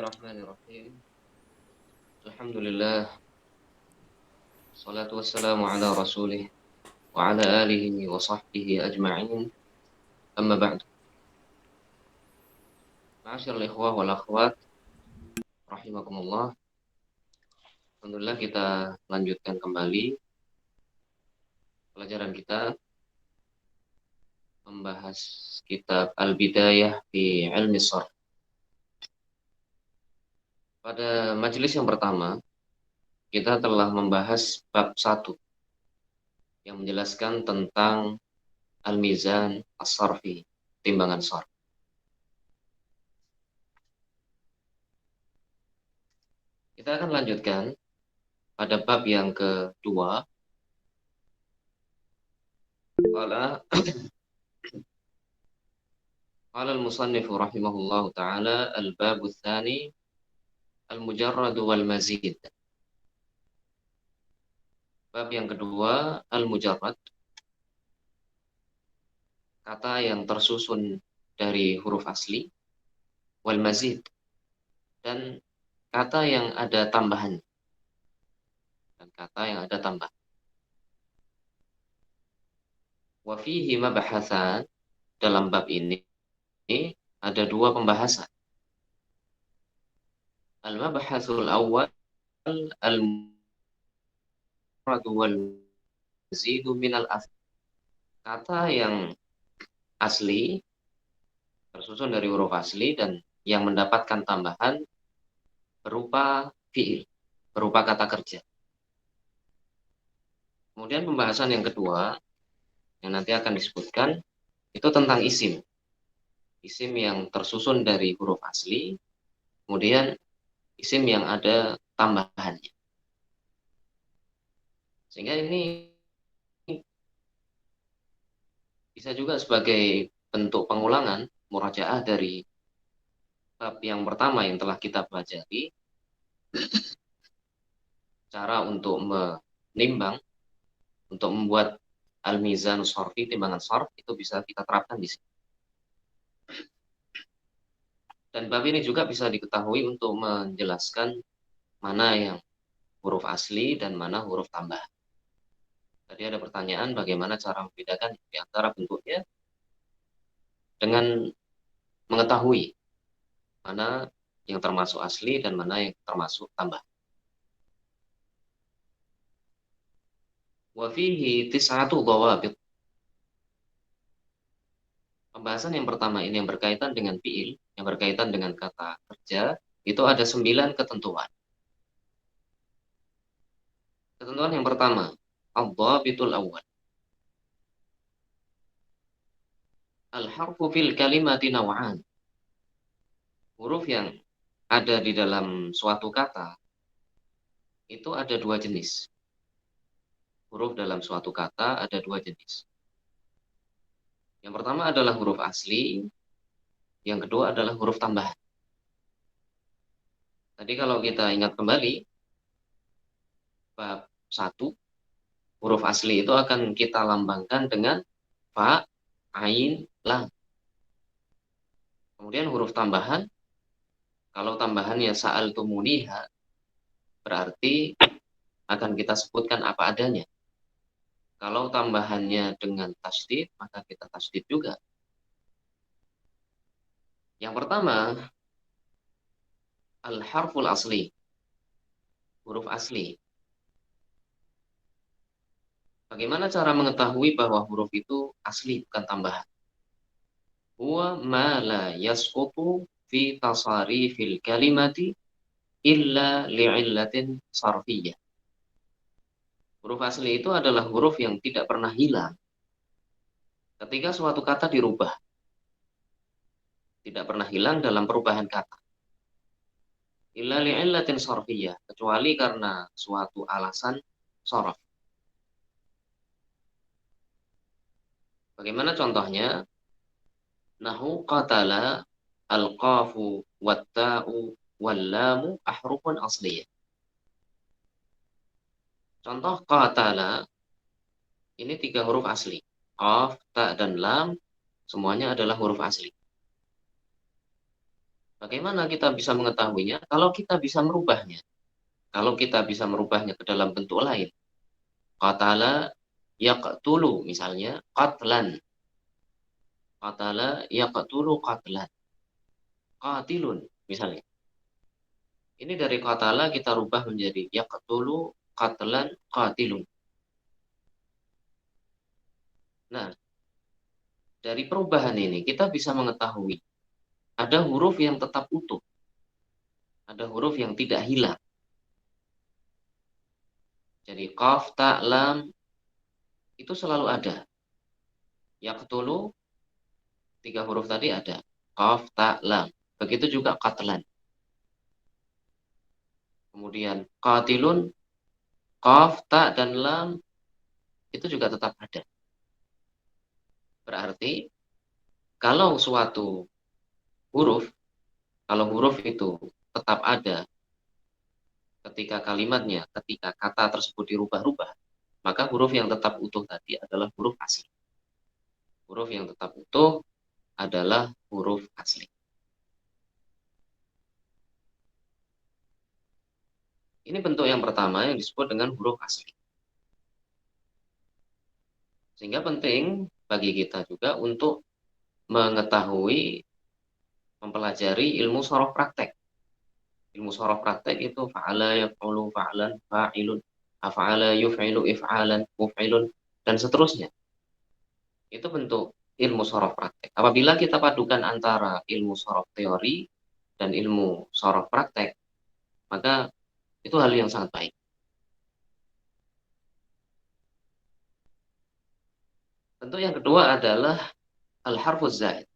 Bismillahirrahmanirrahim. Alhamdulillah. Salatu wassalamu ala rasulih wa ala alihi wa sahbihi ajma'in. Amma ba'du. Ma'asyiral ikhwah wal akhwat rahimakumullah. Alhamdulillah kita lanjutkan kembali pelajaran kita membahas kitab Al-Bidayah fi Ilmi Sharh. Pada majelis yang pertama, kita telah membahas bab 1 yang menjelaskan tentang Al-Mizan As-Sarfi, timbangan sharf. Kita akan lanjutkan pada bab yang kedua. Qala al-musannif rahimahullahu taala al-bab tsani al-mujarrad wal mazid. Bab yang kedua al-mujarrad, kata yang tersusun dari huruf asli, wal mazid, dan kata yang ada tambahan. Wa fihi mabahatsan, dalam bab ini ada dua pembahasan. Al-mabahatsul awal al-murad wal mazidu minal asli. Kata yang asli tersusun dari huruf asli dan yang mendapatkan tambahan berupa fi'il, berupa kata kerja. Kemudian pembahasan yang kedua yang nanti akan disebutkan itu tentang isim. Isim yang tersusun dari huruf asli, kemudian isim yang ada tambahannya. Sehingga ini bisa juga sebagai bentuk pengulangan, murajaah dari bab yang pertama yang telah kita pelajari, cara untuk menimbang, untuk membuat al-mizan sharfi, timbangan sharf, itu bisa kita terapkan di sini. Dan bab ini juga bisa diketahui untuk menjelaskan mana yang huruf asli dan mana huruf tambahan. Tadi ada pertanyaan bagaimana cara membedakan di antara bentuknya dengan mengetahui mana yang termasuk asli dan mana yang termasuk tambahan. Wa fihi tis'atu dhawabit. Pembahasan yang pertama ini yang berkaitan dengan fi'il, yang berkaitan dengan kata kerja, itu ada 9 ketentuan. Ketentuan yang pertama, ad-dhabitul awal. Al-harfu fil kalimati naw'an. Huruf yang ada di dalam suatu kata itu ada dua jenis. Huruf dalam suatu kata ada dua jenis. Yang pertama adalah huruf asli, yang kedua adalah huruf tambahan. Tadi kalau kita ingat kembali, bab 1, huruf asli itu akan kita lambangkan dengan fa, ain, lam. Kemudian huruf tambahan, kalau tambahannya sa'altumuniha, berarti akan kita sebutkan apa adanya. Kalau tambahannya dengan tasydid, maka kita tasydid juga. Yang pertama, al-harful asli, huruf asli. Bagaimana cara mengetahui bahwa huruf itu asli bukan tambahan? Huwa ma la yasqutu fi tasarifil kalimati illa li'illatin sarfiyah. Huruf asli itu adalah huruf yang tidak pernah hilang ketika suatu kata dirubah. Tidak pernah hilang dalam perubahan kata. Illa li'illatin sarfiyah, kecuali karena suatu alasan sharaf. Bagaimana contohnya? Nahu qatala al-qafu wat-ta'u wal-lamu ahrufun asliyah. Contoh qatala, ini 3 huruf asli. Qaf, ta, dan lam semuanya adalah huruf asli. Bagaimana kita bisa mengetahuinya? Kalau kita bisa merubahnya. Kalau kita bisa merubahnya ke dalam bentuk lain. Qatala yaqtulu misalnya qatlan. Qatala yaqtulu qatlan. Qatilun misalnya. Ini dari qatala kita rubah menjadi yaqtulu qatlan qatilun. Nah, dari perubahan ini kita bisa mengetahui ada huruf yang tetap utuh, ada huruf yang tidak hilang. Jadi qaf, ta, lam itu selalu ada. Yaqtulu tiga huruf tadi ada. Qaf, ta, lam. Begitu juga qatlan. Kemudian qatilun, qaf, ta, dan lam itu juga tetap ada. Berarti kalau suatu huruf, kalau huruf itu tetap ada ketika kalimatnya, ketika kata tersebut dirubah-rubah, maka huruf yang tetap utuh tadi adalah huruf asli. Huruf yang tetap utuh adalah huruf asli. Ini bentuk yang pertama yang disebut dengan huruf asli. Sehingga penting bagi kita juga untuk mengetahui, mempelajari ilmu sorof praktek. Ilmu sorof praktek itu fa'ala yaf'ulu fa'lan fa'ilun, af'ala yuf'ilu if'alan muf'ilun, dan seterusnya. Itu bentuk ilmu sorof praktek. Apabila kita padukan antara ilmu sorof teori dan ilmu sorof praktek, maka itu hal yang sangat baik. Tentu yang kedua adalah al-harfuz zaid,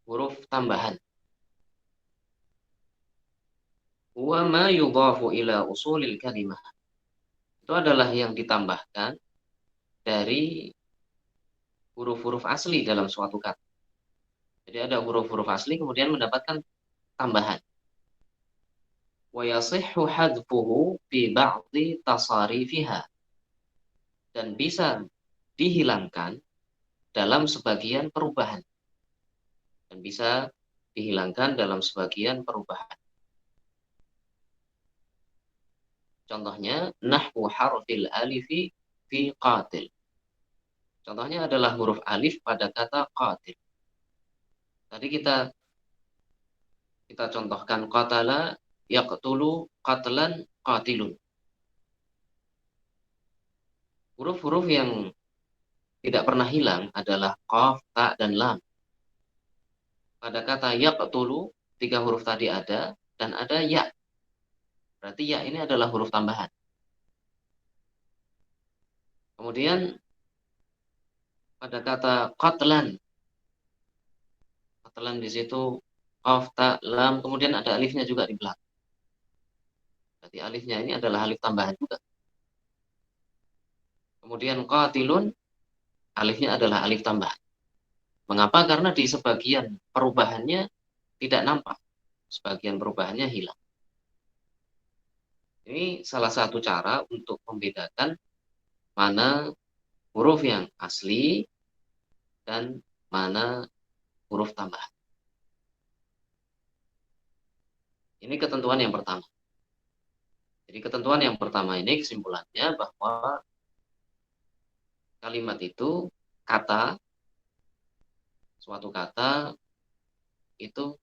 huruf tambahan. Wa ma yudhafu ila usulil kalimah. Itu adalah yang ditambahkan dari huruf-huruf asli dalam suatu kata. Jadi ada huruf-huruf asli kemudian mendapatkan tambahan. Wa yasihhu hadfuhu fi ba'dhi tasarifiha. Dan bisa dihilangkan dalam sebagian perubahan. Dan bisa dihilangkan dalam sebagian perubahan. Contohnya, nahwu harfil alifi fi qatil. Contohnya adalah huruf alif pada kata qatil. Tadi kita contohkan qatala yaqtulu qatlan qatilun. Huruf-huruf yang tidak pernah hilang adalah qaf, ta, dan lam. Pada kata yaqtulu, tiga huruf tadi ada, dan ada ya. Berarti ya ini adalah huruf tambahan. Kemudian pada kata qatlan, qatlan di situ qaf, ta, lam, kemudian ada alifnya juga di belakang. Berarti alifnya ini adalah alif tambahan juga. Kemudian qatilun, alifnya adalah alif tambahan. Mengapa? Karena di sebagian perubahannya tidak nampak. Sebagian perubahannya hilang. Ini salah satu cara untuk membedakan mana huruf yang asli dan mana huruf tambahan. Ini ketentuan yang pertama. Jadi ketentuan yang pertama ini kesimpulannya bahwa kalimat itu, kata, suatu kata itu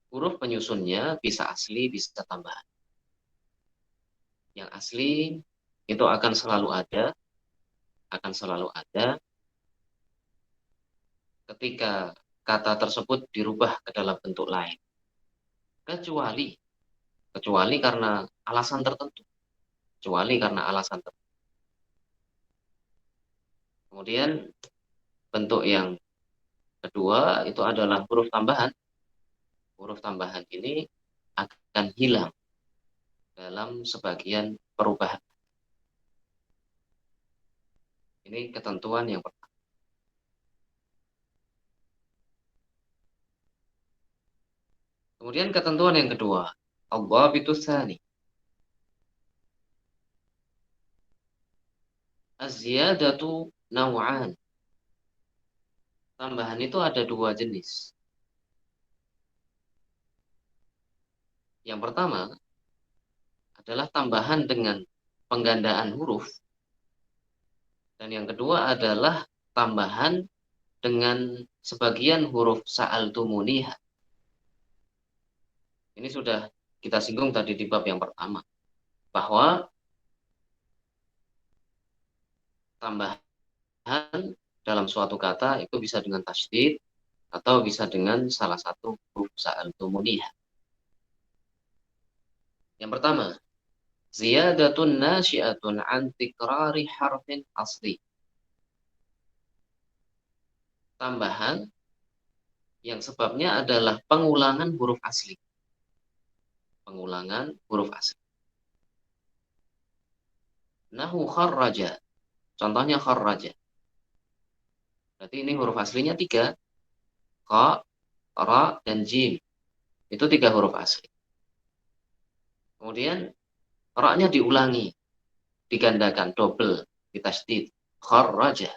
huruf penyusunnya bisa asli, bisa tambahan. Yang asli itu akan selalu ada ketika kata tersebut dirubah ke dalam bentuk lain. Kecuali karena alasan tertentu. Kecuali karena alasan tertentu. Kemudian bentuk yang kedua itu adalah huruf tambahan. Huruf tambahan ini akan hilang dalam sebagian perubahan. Ini ketentuan yang pertama. Kemudian ketentuan yang kedua, ad-dhabitus tsani. Az-ziyadatu naw'an. Tambahan itu ada dua jenis. Yang pertama adalah tambahan dengan penggandaan huruf, dan yang kedua adalah tambahan dengan sebagian huruf sa'altumuniha. Ini sudah kita singgung tadi di bab yang pertama, bahwa tambahan dalam suatu kata itu bisa dengan tasydid atau bisa dengan salah satu huruf sa'altumuniha. Yang pertama, ziyadatun nasyi'atun an tikrari harfin asli. Tambahan yang sebabnya adalah pengulangan huruf asli. Pengulangan huruf asli. Nahu kharraja. Contohnya kharraja. Berarti ini huruf aslinya 3. Kha, ra, dan jim. Itu 3 huruf asli. Kemudian ra-nya diulangi, digandakan, double, ditasydid. Kharraja.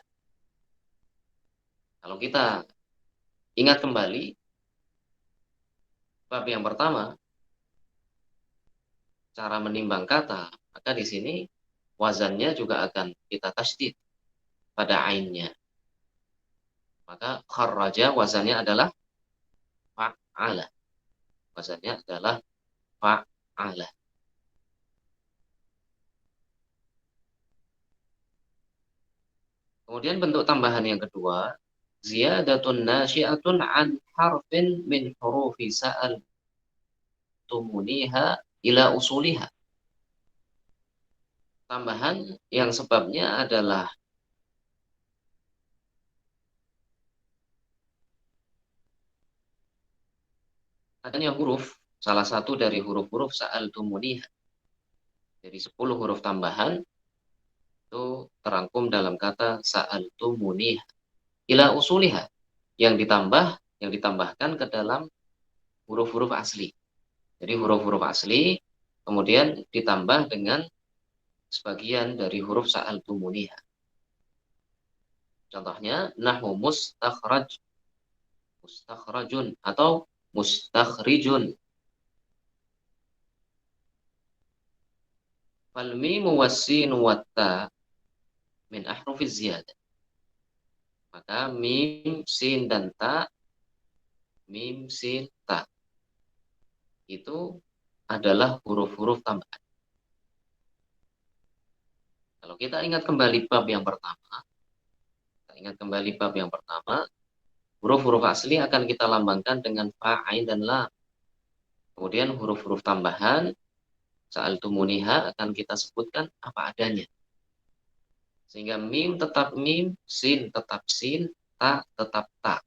Kalau kita ingat kembali bab yang pertama, cara menimbang kata, maka di sini wazannya juga akan kita tasydid pada ainnya. Maka kharraja wazannya adalah fa'ala. Wazannya adalah fa'ala. Kemudian bentuk tambahan yang kedua, ziyadatun nasyi'atun an harfin min hurufi sa'al tumuniha ila usuliha. Tambahan yang sebabnya adalah adanya huruf, salah satu dari huruf-huruf sa'al tumuniha. Dari 10 huruf tambahan itu terangkum dalam kata sa'al tumuniha ila usuliha, yang ditambahkan ke dalam huruf-huruf asli. Jadi huruf-huruf asli kemudian ditambah dengan sebagian dari huruf sa'al tumuniha. Contohnya nahwu mustakhraj, mustakhrajun atau mustakhrijun. Fal mimu was-sin wat-ta min ahrufiz ziyadah. Maka mim, sin, dan ta, mim, sin, ta, itu adalah huruf-huruf tambahan. Kalau kita ingat kembali bab yang pertama, huruf-huruf asli akan kita lambangkan dengan fa, ain, dan lam. Kemudian huruf-huruf tambahan, sa'altumuniha, akan kita sebutkan apa adanya. Sehingga mim tetap mim, sin tetap sin, ta tetap ta.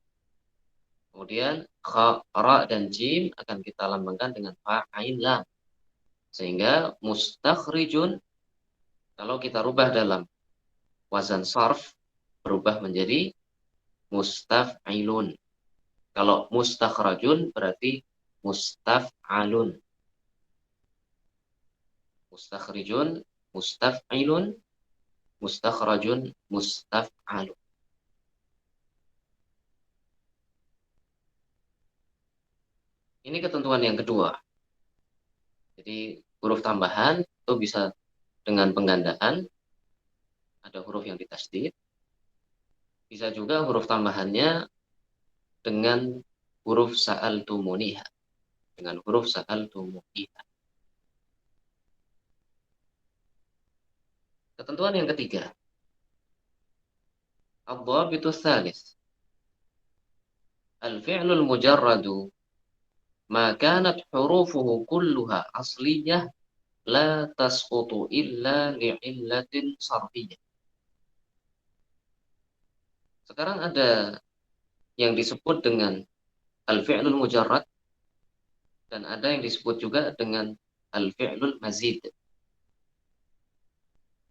Kemudian kha, ra, dan jim akan kita lambangkan dengan fa, ain, lam. Sehingga mustakhrijun, kalau kita rubah dalam wazan sarf, berubah menjadi mustaf'ilun. Kalau mustakhrajun berarti mustaf'alun. Mustakhrijun, mustaf'ilun, mustakhrajun, mustaf'alun. Ini ketentuan yang kedua. Jadi huruf tambahan itu bisa dengan penggandaan, ada huruf yang ditasydid. Bisa juga huruf tambahannya dengan huruf sa'altumuniha. Dengan huruf sa'altumuniha. Ketentuan yang ketiga. Ad-dhabitu tsalis. Al-fi'lul mujarradu ma kanat hurufuhu kulluha asliyah la tasqutu illa li'illatin sarfiyah. Sekarang ada yang disebut dengan al-fi'lul mujarrad dan ada yang disebut juga dengan al-fi'lul mazid.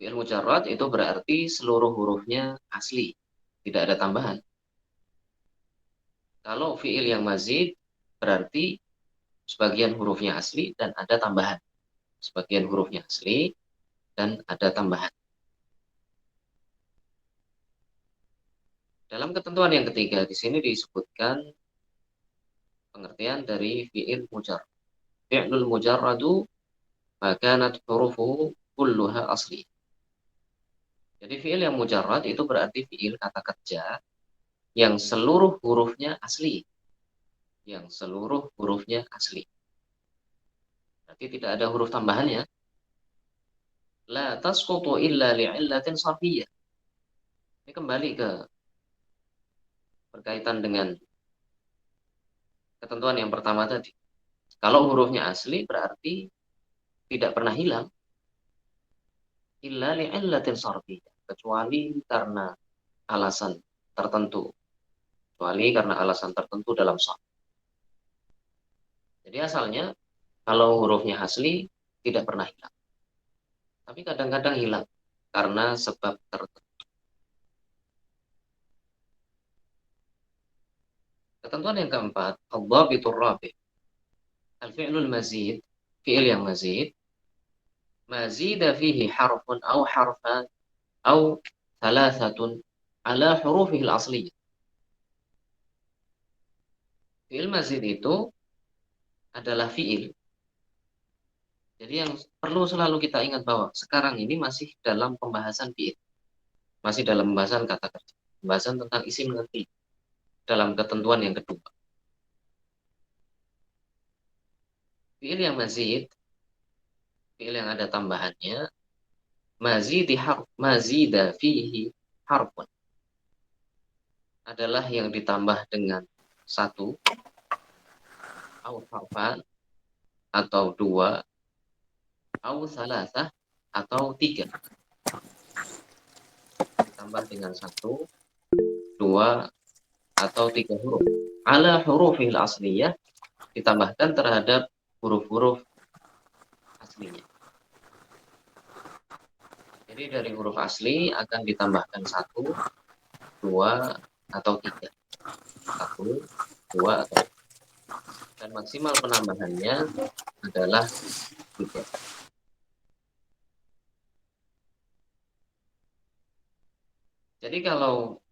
Fi'il mujarrad itu berarti seluruh hurufnya asli, tidak ada tambahan. Kalau fi'il yang mazid berarti sebagian hurufnya asli dan ada tambahan. Sebagian hurufnya asli dan ada tambahan. Dalam ketentuan yang ketiga, di sini disebutkan pengertian dari fi'il mujarrad. fi'lul mujarradu makanat hurufuhu kulluha asli. Jadi fi'il yang mujarrad itu berarti fi'il kata kerja yang seluruh hurufnya asli. Yang seluruh hurufnya asli. Berarti tidak ada huruf tambahannya. La tasqutu illa li'illatin sarfiyyah. Ini kembali ke berkaitan dengan ketentuan yang pertama tadi. Kalau hurufnya asli berarti tidak pernah hilang. Illa li'illatin sarfiyyah. Kecuali karena alasan tertentu. Kecuali karena alasan tertentu dalam sharf. Jadi asalnya kalau hurufnya asli tidak pernah hilang. Tapi kadang-kadang hilang karena sebab tertentu. Ketentuan yang keempat, ad-dhabitur rabi'. Al-fi'lul mazid, fi'il yang mazid, mazida fihi harfun au harfan au thalathatun ala hurufihil asliyah. Fi'il mazid itu adalah fi'il. Jadi yang perlu selalu kita ingat bahwa sekarang ini masih dalam pembahasan fi'il. Masih dalam pembahasan kata kerja. Pembahasan tentang isim dan fi'il. Dalam ketentuan yang kedua. Fi'il yang mazid, fi'il yang ada tambahannya, mazida fihi harfun. Adalah yang ditambah dengan satu, au harfan, atau dua, au salasah, atau tiga. Ditambah dengan satu, dua, atau tiga huruf. Ala hurufil asliyah, ditambahkan terhadap huruf-huruf aslinya. Jadi dari huruf asli akan ditambahkan satu, dua, atau tiga. Satu, dua, atau tiga. Dan maksimal penambahannya adalah tiga. Jadi kalau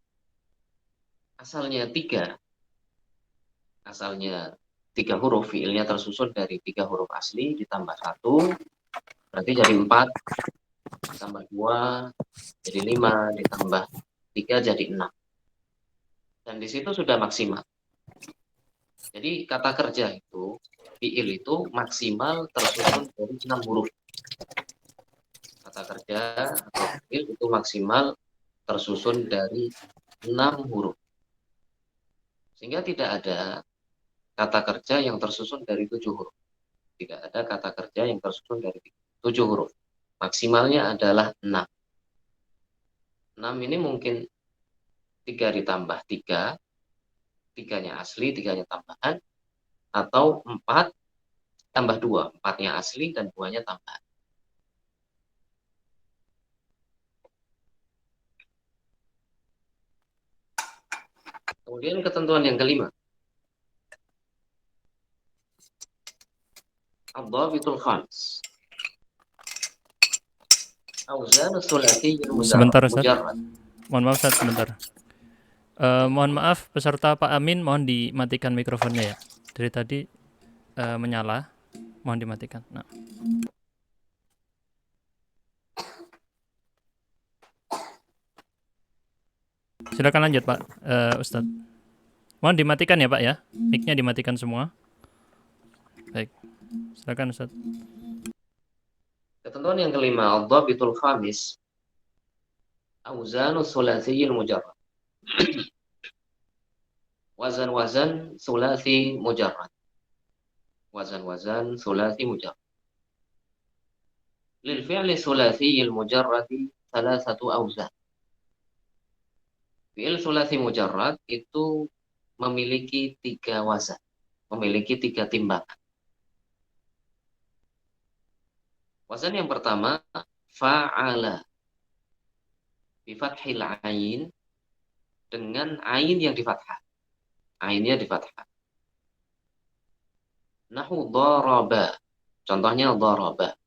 asalnya tiga huruf, fiilnya tersusun dari tiga huruf asli ditambah satu, berarti jadi 4, ditambah 2, jadi 5, ditambah 3, jadi 6. Dan di situ sudah maksimal. Jadi kata kerja itu, fiil itu maksimal tersusun dari 6 huruf. Kata kerja atau fiil itu maksimal tersusun dari 6 huruf. Sehingga tidak ada kata kerja yang tersusun dari 7 huruf. Tidak ada kata kerja yang tersusun dari 7 huruf. Maksimalnya adalah 6. 6 ini mungkin 3 ditambah 3, 3-nya asli, 3-nya tambahan, atau 4 tambah 2, 4-nya asli dan 2-nya tambahan. Kemudian ketentuan yang kelima. Ad-dhabitul khams. Auzan sulasi Sebentar Ustaz. mujarrad. Mohon maaf Ustaz, sebentar. Mohon maaf peserta Pak Amin, mohon dimatikan mikrofonnya ya. Dari tadi menyala, mohon dimatikan. Nah. Silakan lanjut Pak Ustaz. Mohon dimatikan ya Pak ya. Mic-nya dimatikan semua. Baik. Silakan Ustaz. Ketentuan yang kelima, ad-dhabitul khamis. Auzan sulasi mujarrad. Wazan-wazan sulasi mujarrad. Wazan-wazan sulasi mujarrad. Lil fi'li sulasi mujarradi salasatu auzan. Fi'il sulasi mujarrad itu memiliki 3 wazan, memiliki 3 timbangan. Wazan yang pertama, fa'ala. Bifathil ain, dengan ain yang di fathah. Ainnya di fathah. Nahu daraba. Contohnya daraba.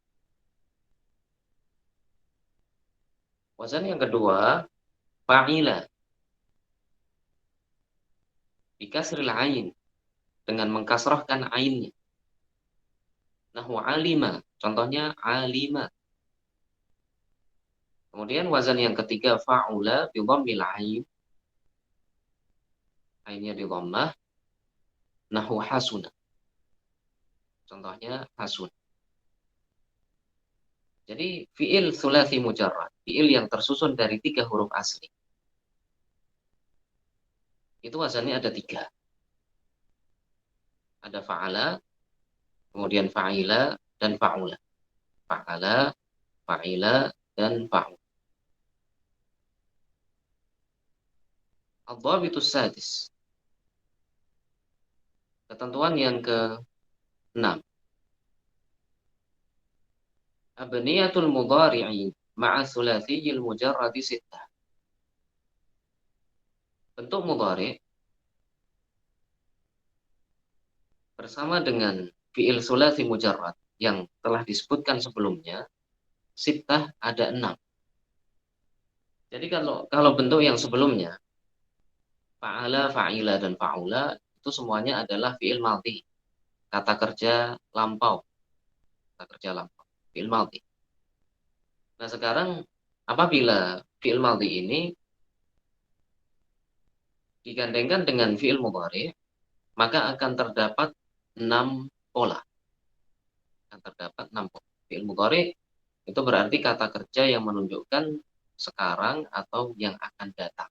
Wazan yang kedua, fa'ila. Bikasril ain, dengan mengkasrahkan ainnya. Nahwu alima, contohnya alima. Kemudian wazan yang ketiga fa'ula bi dhammil ain. Ainnya di dhammah. Nahwu hasuna. Contohnya hasun. Jadi fi'il tsulasi mujarrad, fi'il yang tersusun dari 3 huruf asli. Itu wazannya ada 3. Ada fa'ala, kemudian fa'ila, dan fa'ula. Fa'ala, fa'ila, dan fa'ula. Ad-dhabitus sadis. Ketentuan yang ke-6. Abniyatul mudhari'i ma'a thulathiyil mujarradi sittah. Bentuk mudhari' bersama dengan fi'il thulathi mujarrad yang telah disebutkan sebelumnya, sittah ada 6. Jadi kalau bentuk yang sebelumnya, fa'ala, fa'ila, dan fa'ula, itu semuanya adalah fi'il madhi. Kata kerja lampau. Kata kerja lampau. Fi'il madhi. Nah sekarang, apabila fi'il madhi ini digandengkan dengan fi'il mudhari, maka akan terdapat 6 pola. Akan terdapat 6 pola. Fi'il mudhari itu berarti kata kerja yang menunjukkan sekarang atau yang akan datang.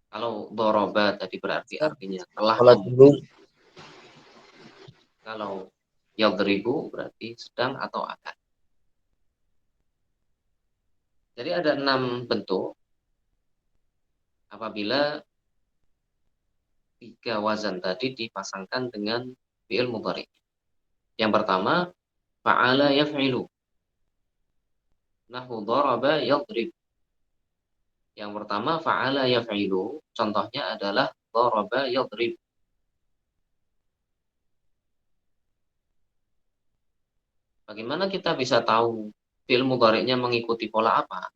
Kalau doroba tadi berarti artinya telah memukul. Kalau yadribu berarti sedang atau akan. Jadi ada 6 bentuk apabila 3 wazan tadi dipasangkan dengan fi'il mudhari. Yang pertama, fa'ala yaf'ilu. Nahwu daraba yadrib. Yang pertama, fa'ala yaf'ilu. Contohnya adalah daraba yadrib. Bagaimana kita bisa tahu fi'il mudhari'nya mengikuti pola apa?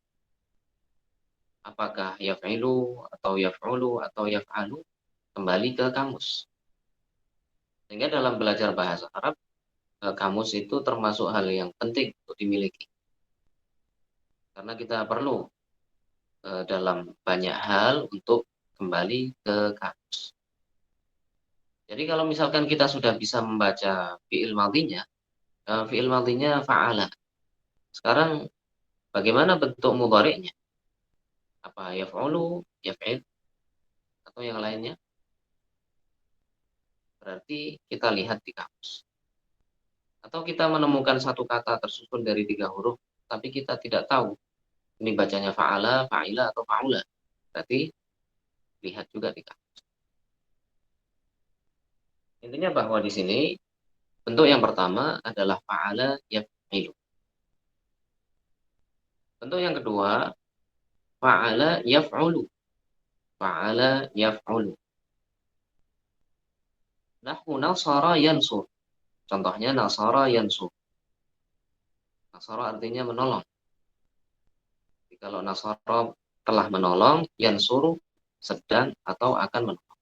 Apakah yaf'ilu atau yaf'ulu atau yaf'alu? Kembali ke kamus. Sehingga dalam belajar bahasa Arab, kamus itu termasuk hal yang penting untuk dimiliki. Karena kita perlu dalam banyak hal untuk kembali ke kamus. Jadi kalau misalkan kita sudah bisa membaca fi'il madhinya, fi'il madhinya fa'ala. Sekarang bagaimana bentuk mudhari'nya? Apa yaf'ulu, yaf'il, atau yang lainnya? Berarti kita lihat di kamus. Atau kita menemukan satu kata tersusun dari 3 huruf, tapi kita tidak tahu ini bacanya fa'ala, fa'ila, atau fa'ula. Berarti lihat juga di kamus. Intinya bahwa di sini bentuk yang pertama adalah fa'ala yaf'ilu. Bentuk yang kedua, fa'ala yaf'ulu. Fa'ala yaf'ulu. Nahwu nasara yansur. Contohnya nasara yansur. Nasara artinya menolong. Jadi kalau nasara telah menolong, yansuru sedang atau akan menolong.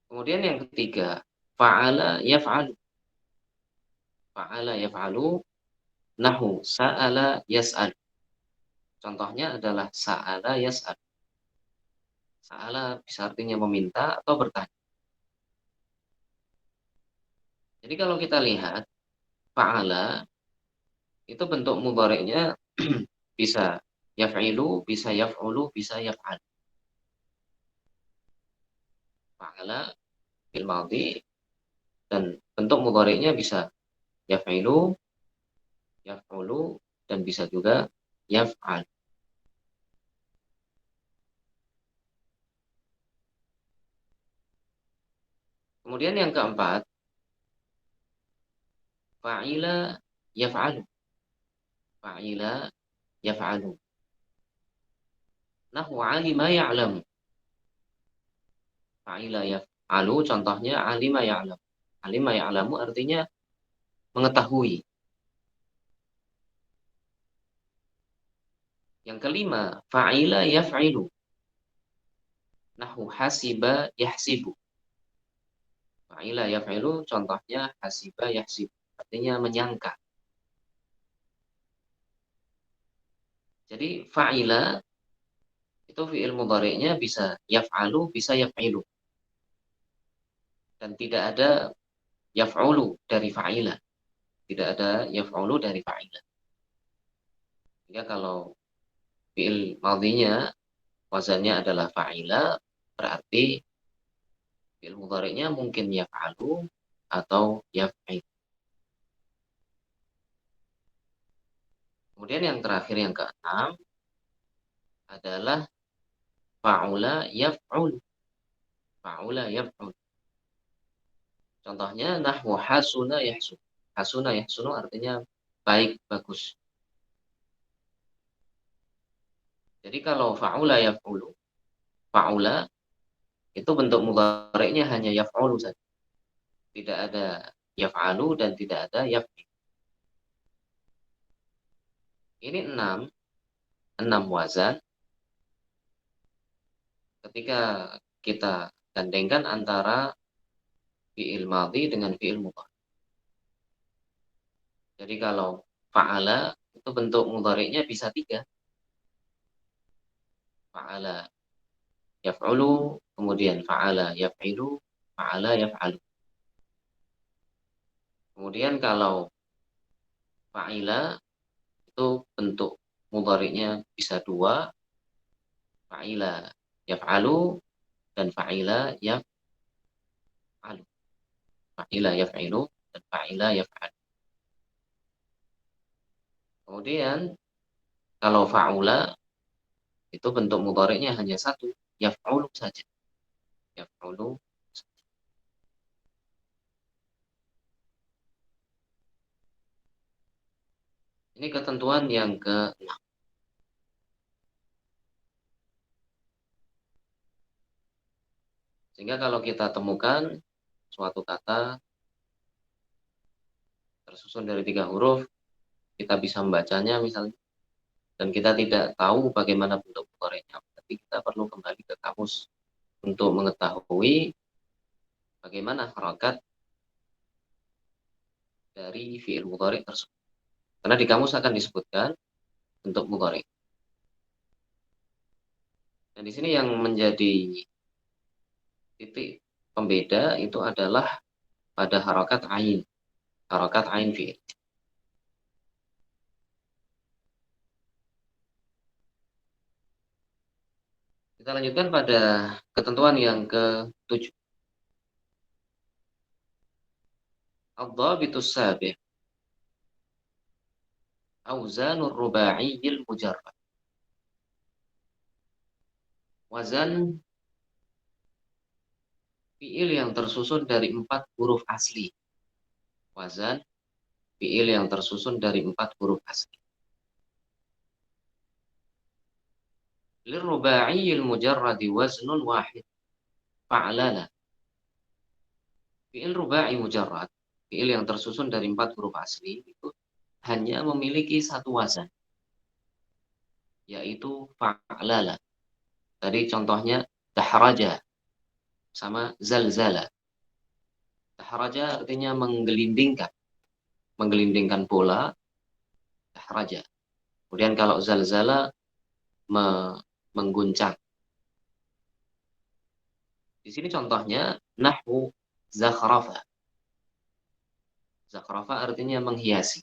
Kemudian yang ketiga, fa'ala yaf'alu. Fa'ala yaf'alu. Nahwu sa'ala yas'al. Contohnya adalah sa'ala yas'al. Sa'ala bisa artinya meminta atau bertanya. Jadi kalau kita lihat fa'ala itu bentuk mudhari'nya bisa yaf'ilu, bisa yaf'ulu, bisa yaf'al. Fa'ala fil madhi dan bentuk mudhari'nya bisa yaf'ilu, yaf'ulu, dan bisa juga yaf'al. Kemudian yang keempat, fa'ila yaf'alu. Fa'ila yaf'alu. Nahwu alima ya'lamu. Fa'ila yaf'alu contohnya alima ya'lamu. Alima ya'lamu artinya mengetahui. Yang kelima, fa'ila yaf'ilu. Nahwu hasiba yahsibu. Fa'ila yaf'ilu contohnya hasiba yahsibu. Artinya menyangka. Jadi fa'ila itu fi'il mudhari'nya bisa yaf'alu, bisa yaf'ilu. Dan tidak ada yaf'ulu dari fa'ila. Tidak ada yaf'ulu dari fa'ila. Sehingga kalau fi'il madhinya wazannya adalah fa'ila, berarti fi'il mudhari'nya mungkin yaf'alu atau yaf'il. Kemudian yang terakhir yang keenam adalah fa'ula yaf'ul. Fa'ula yaf'ul. Contohnya nahwu hasuna yahsun. Hasuna yahsunu artinya baik, bagus. Jadi kalau fa'ula yaf'ulu, fa'ula itu bentuk mudhari'nya hanya yaf'ulu saja. Tidak ada yaf'alu dan tidak ada yaf'il. Ini enam wazan. Ketika kita gandengkan antara fi'il madhi dengan fi'il mudhari. Jadi kalau fa'ala itu bentuk mudhari'nya bisa tiga. Fa'ala yaf'ulu, kemudian fa'ala yaf'ilu, fa'ala yaf'alu. Kemudian kalau fa'ila itu bentuk mudhari'nya bisa dua, fa'ila yaf'alu dan fa'ila yaf'alu. Fa'ila yaf'ilu dan fa'ila yaf'alu. Kemudian kalau fa'ula itu bentuk mudhari'nya hanya satu, yaf'ulu saja. Yaf'ulu. Ini ketentuan yang ke-6. Sehingga kalau kita temukan suatu kata tersusun dari 3 huruf, kita bisa membacanya misalnya, dan kita tidak tahu bagaimana bentuk mudhari'nya, berarti kita perlu kembali ke kamus untuk mengetahui bagaimana harakat dari fi'il mudhari' tersebut. Karena di kamus akan disebutkan bentuk mudhari'. Dan di sini yang menjadi titik pembeda itu adalah pada harakat ain fi'il. Kita lanjutkan pada ketentuan yang ke-7. Ad-dhabitus sabi' auzanur ruba'iyyil mujarrad. Wazan fi'il yang tersusun dari 4 huruf asli. Wazan fi'il yang tersusun dari 4 huruf asli. Lirruba'iyyil mujarradi waznun wahid. Fa'lala. Fi'il ruba'i mujarrad, fi'il yang tersusun dari 4 huruf asli itu hanya memiliki satu wazan, yaitu fa'lala. Tadi contohnya dahraja sama zalzala. Dahraja artinya menggelindingkan bola, dahraja. Kemudian kalau zalzala mengguncang. Di sini contohnya nahwu zakhrafa. Zakhrafa artinya menghiasi.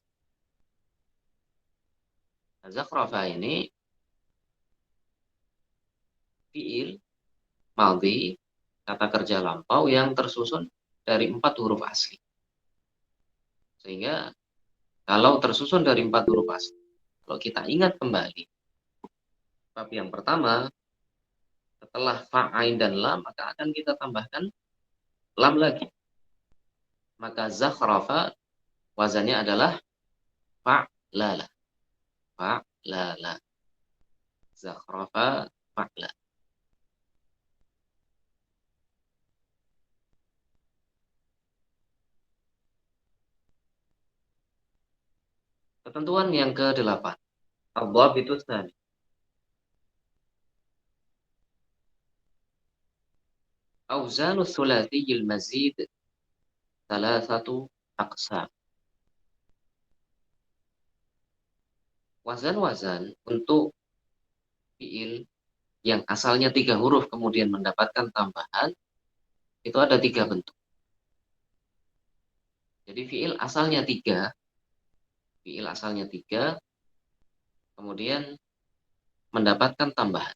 Nah, zakhrafa ini fi'il madhi, kata kerja lampau yang tersusun dari 4 huruf asli. Sehingga kalau tersusun dari 4 huruf asli, kalau kita ingat kembali bab yang pertama, setelah fa'ain dan lam, maka akan kita tambahkan lam lagi. Maka zakhrafa wazannya adalah fa'lala. Fa'lala. Zakhrafa fa'la. Ketentuan yang ke-8. Ad-dhabitus tsani. Auzanu thulathiyil mazid thalathatu aqsam. Wazan-wazan untuk fiil yang asalnya 3 huruf kemudian mendapatkan tambahan, itu ada 3 bentuk. Jadi fiil asalnya 3, kemudian mendapatkan tambahan.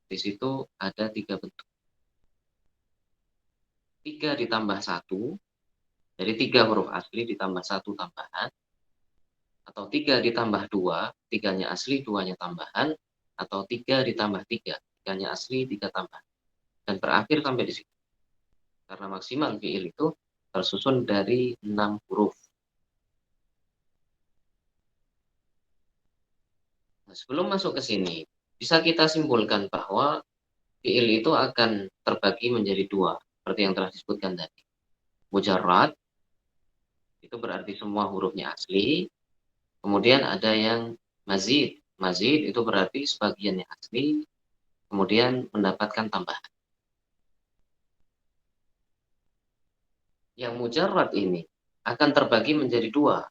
Di situ ada 3 bentuk. 3 ditambah 1, jadi 3 huruf asli ditambah 1 tambahan, atau 3 ditambah 2, 3-nya asli, 2-nya tambahan, atau 3 ditambah 3, 3-nya asli, 3 tambahan. Dan berakhir sampai di situ. Karena maksimal fiil itu tersusun dari 6 huruf. Nah, sebelum masuk ke sini, bisa kita simpulkan bahwa fiil itu akan terbagi menjadi 2, seperti yang telah disebutkan tadi. Mujarrad, itu berarti semua hurufnya asli. Kemudian ada yang mazid. Mazid itu berarti sebagiannya asli, kemudian mendapatkan tambahan. Yang mujarrad ini akan terbagi menjadi 2.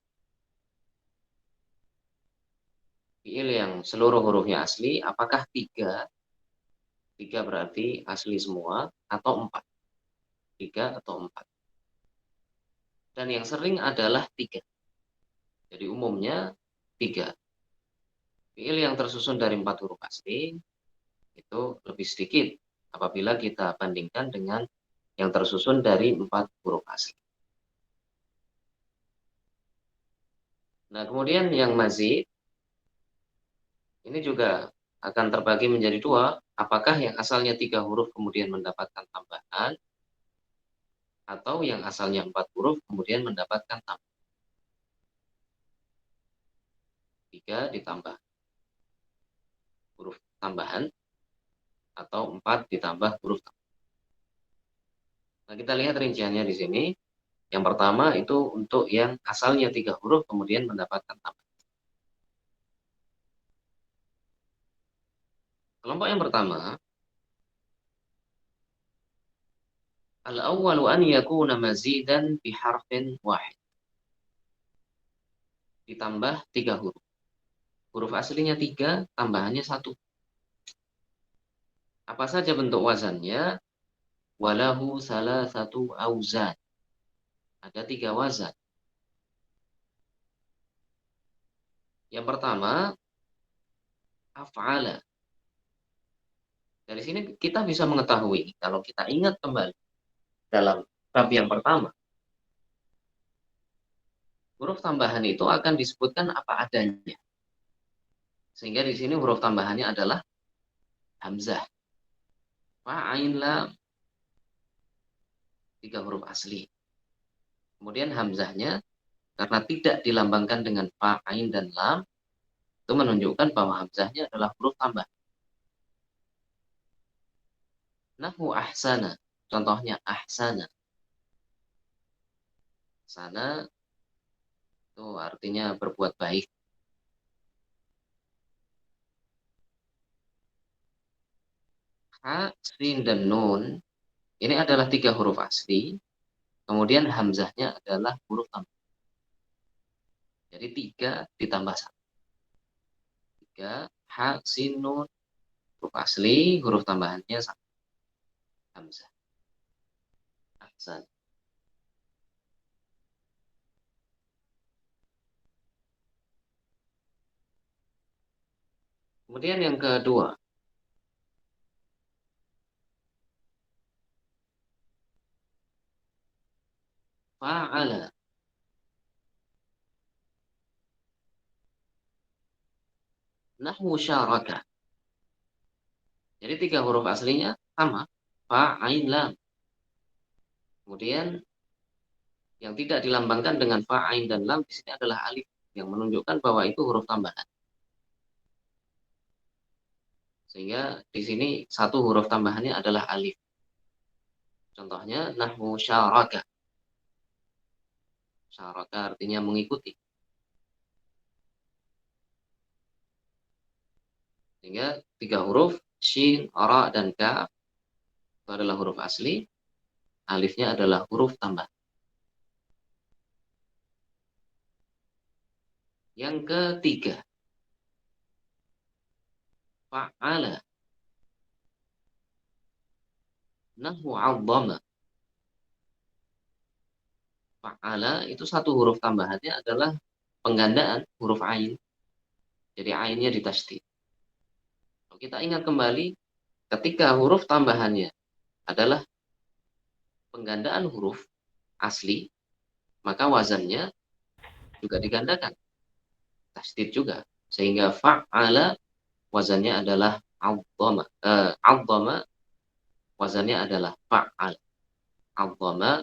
Fiil yang seluruh hurufnya asli, apakah 3? 3 berarti asli semua, atau 4? 3 atau 4. Dan yang sering adalah 3. Jadi umumnya 3. Fiil yang tersusun dari 4 huruf asli itu lebih sedikit apabila kita bandingkan dengan yang tersusun dari 4 huruf asli. Nah, kemudian yang mazid ini juga akan terbagi menjadi 2. Apakah yang asalnya 3 huruf kemudian mendapatkan tambahan, atau yang asalnya 4 huruf kemudian mendapatkan tambahan. 3 ditambah huruf tambahan, atau 4 ditambah huruf tambahan. Nah, kita lihat rinciannya di sini. Yang pertama itu untuk yang asalnya 3 huruf kemudian mendapatkan tambahan. Kelompok yang pertama, al-awwalu an yakuna mazidan biharfin wahid. Ditambah 3 huruf. Huruf aslinya 3, tambahannya 1. Apa saja bentuk wazannya? Walahu salah satu auzan. Ada 3 wazan. Yang pertama, af'ala. Dari sini kita bisa mengetahui, kalau kita ingat kembali dalam bab yang pertama, huruf tambahan itu akan disebutkan apa adanya. Sehingga di sini huruf tambahannya adalah hamzah. Fa, ain, lam. 3 huruf asli. Kemudian hamzahnya karena tidak dilambangkan dengan fa, ain, dan lam, itu menunjukkan bahwa hamzahnya adalah huruf tambah. Nahu ahsana. Contohnya ahsana. Sana itu artinya berbuat baik. Ha, sin, dan nun ini adalah 3 huruf asli. Kemudian hamzahnya adalah huruf tambah. Jadi 3 ditambah 1. 3, ha, sin, nun, huruf asli, huruf tambahannya 1. Hamzah. Ahsan. Kemudian yang kedua, fa'ala. Nahwu syaraka. Jadi 3 huruf aslinya sama. Fa, ain, lam. Kemudian yang tidak dilambangkan dengan fa, ain, dan lam di sini adalah alif, yang menunjukkan bahwa itu huruf tambahan. Sehingga di sini 1 huruf tambahannya adalah alif. Contohnya nahwu syaraka. Syaraka artinya mengikuti. Sehingga 3 huruf shin, ra, dan ka itu adalah huruf asli, alifnya adalah huruf tambah. Yang ketiga, fa'ala, nahu 'azzama. Fa'ala itu satu huruf tambahannya adalah penggandaan huruf ain. Jadi ainnya ditasydid. Kalau kita ingat kembali, ketika huruf tambahannya adalah penggandaan huruf asli, maka wazannya juga digandakan, tasydid juga. Sehingga fa'ala wazannya adalah 'azzama. 'Azzama wazannya adalah fa'al. 'Azzama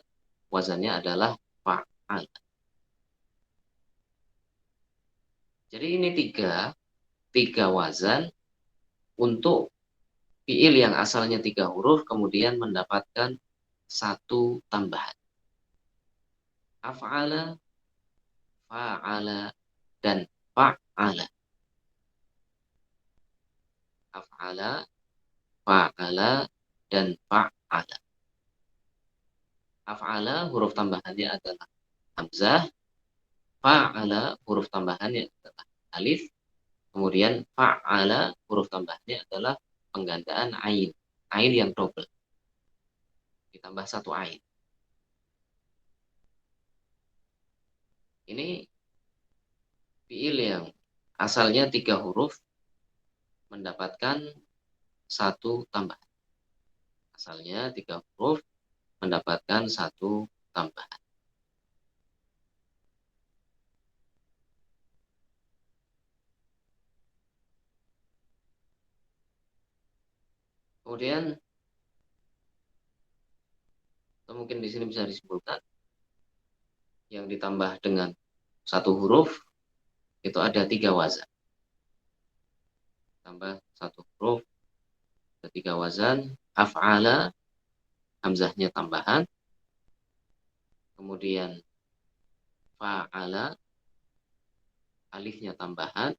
wazannya adalah fa'al. Jadi ini tiga wazan untuk fiil yang asalnya 3 huruf kemudian mendapatkan satu tambahan. Af'ala, fa'ala, dan fa'ala. Af'ala, fa'ala, dan fa'ala. Af'ala huruf tambahannya adalah hamzah, fa'ala huruf tambahannya adalah alif, kemudian fa'ala huruf tambahannya adalah penggandaan ain. Ain yang double. Ditambah satu ain. Ini fiil yang asalnya 3 huruf mendapatkan satu tambahan. Asalnya 3 huruf mendapatkan satu tambahan. Kemudian, atau mungkin di sini bisa disebutkan, yang ditambah dengan satu huruf itu ada 3 wazan. Tambah satu huruf ada 3 wazan. Af'ala, hamzahnya tambahan. Kemudian fa'ala, alifnya tambahan.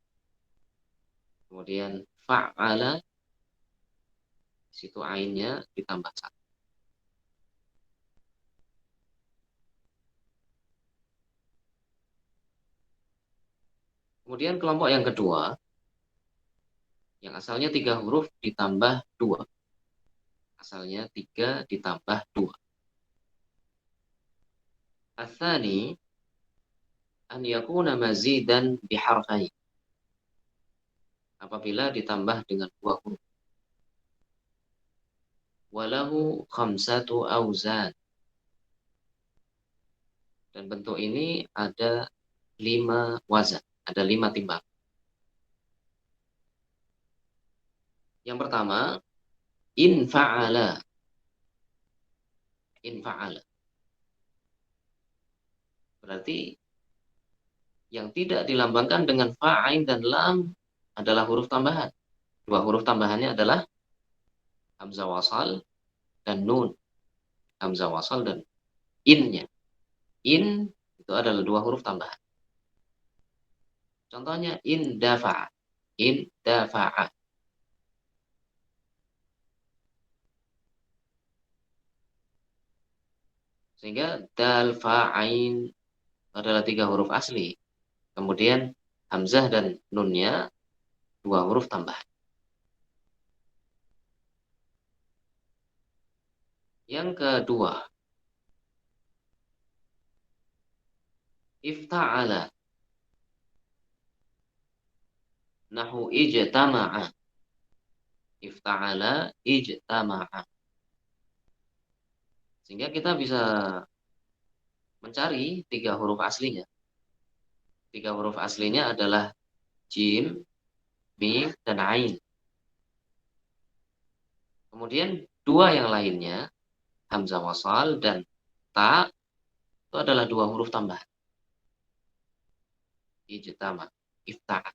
Kemudian fa'ala, situ ainnya ditambah satu. Kemudian kelompok yang kedua, yang asalnya 3 huruf ditambah 2. Asalnya 3 ditambah 2. Atsani an yakuna mazidan biharfain. Apabila ditambah dengan 2 huruf. Walahu khamsatu auzan. Dan bentuk ini ada 5 wazan, ada 5 timbang. Yang pertama, in fa'ala. In fa'ala. Berarti yang tidak dilambangkan dengan fa'ain dan lam adalah huruf tambahan. 2 huruf tambahannya adalah hamzah wasal dan nun. Hamzah wasal dan in-nya. In itu adalah 2 huruf tambahan. Contohnya in dafa'a. In dafa'a. Sehingga dal fa'ain adalah 3 huruf asli. Kemudian hamzah dan nunnya 2 huruf tambahan. Yang kedua, ifta'ala. Nahu ijtama'a. Ifta'ala ijtama'a. Sehingga kita bisa mencari 3 huruf aslinya. 3 huruf aslinya adalah jim, mim, dan ain. Kemudian 2 yang lainnya, hamzah wasal dan ta, itu adalah 2 huruf tambahan. Ijtama, ifta'a.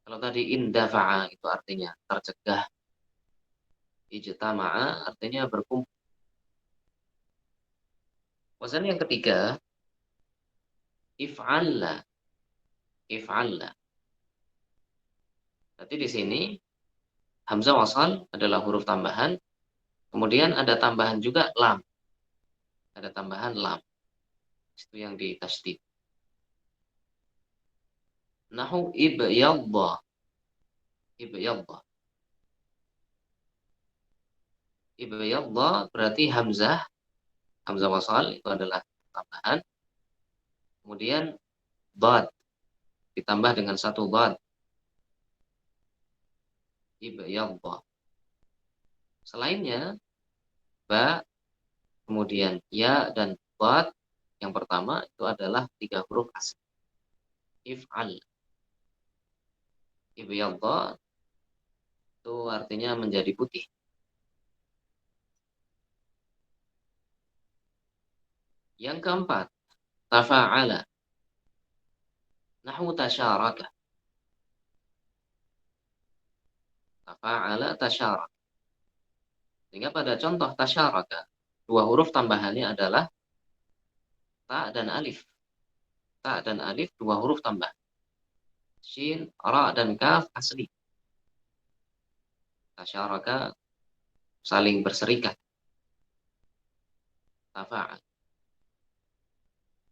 Kalau tadi indafa'a itu artinya tercegah. Ijtama'a artinya berkumpul. Wazan yang ketiga, if'alla. If'alla. Berarti di sini Hamzah wasal adalah huruf tambahan. Kemudian ada tambahan juga lam. Ada tambahan lam. Itu yang ditasydid. Nahu ibyadda. Ibyadda. Ibyadda berarti hamzah. Hamzah wasal itu adalah tambahan. Kemudian dad ditambah dengan satu dad. Ibyadda. Selainnya ba, kemudian ya dan dad yang pertama itu adalah 3 huruf asli. If'al. Ibyadda itu artinya menjadi putih. Yang keempat, tafa'ala. Nahwu tasyaraka. Tafa'ala tasyaraka. Sehingga pada contoh tasyaraka, 2 huruf tambahannya adalah ta dan alif. Ta dan alif 2 huruf tambah. Shin, ra dan kaf asli. Tasyaraka saling berserikat. Tafa'al.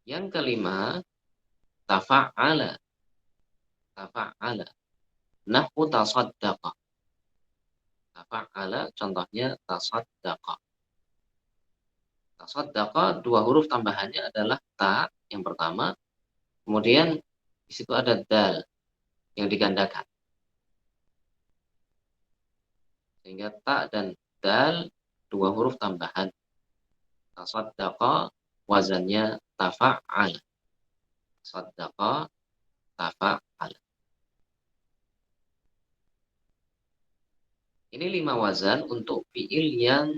Yang kelima, tafa'ala. Tafa'ala. Nahwu tasaddaqa. Tafa'ala contohnya tasaddaqa. Tasaddaqa 2 huruf tambahannya adalah ta yang pertama, kemudian di situ ada dal yang digandakan. Sehingga ta dan dal 2 huruf tambahan. Tasaddaqa wazannya tafa'al. Tasaddaqa tafa'al. Ini 5 wazan untuk fi'il yang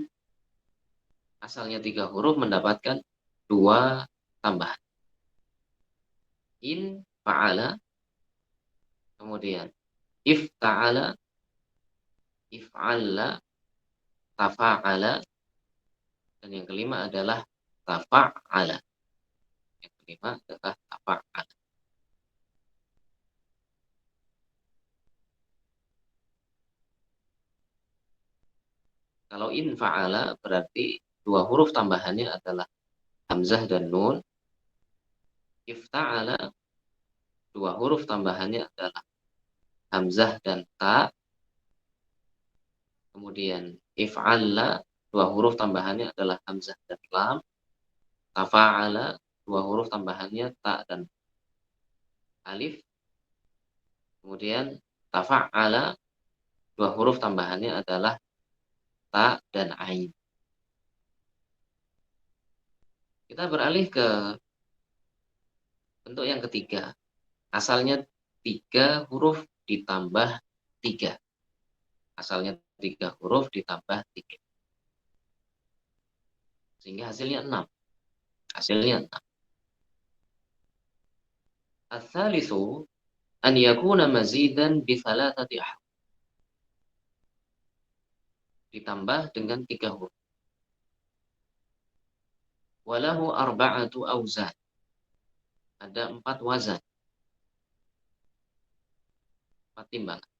asalnya 3 huruf mendapatkan 2 tambahan. In fa'ala, kemudian ifta'ala, if'alla, tafa'ala, dan yang kelima adalah tafa'ala. Yang kelima adalah tafa'ala. Kalau in fa'ala berarti 2 huruf tambahannya adalah hamzah dan nun. Ifta'ala 2 huruf tambahannya adalah hamzah dan ta. Kemudian if'alla 2 huruf tambahannya adalah hamzah dan lam. Tafa'ala 2 huruf tambahannya ta dan alif. Kemudian tafa'ala 2 huruf tambahannya adalah ta dan ain. Kita beralih ke bentuk yang ketiga. Asalnya 3 huruf ditambah 3. Asalnya 3 huruf ditambah 3. Sehingga hasilnya 6. Hasilnya 6. Ats-tsalitsu an yakuna mazidan bi 3 ahruf. Ditambah dengan 3 huruf. Walahu 4 auzan. Ada 4 wazan. 4 timbangan.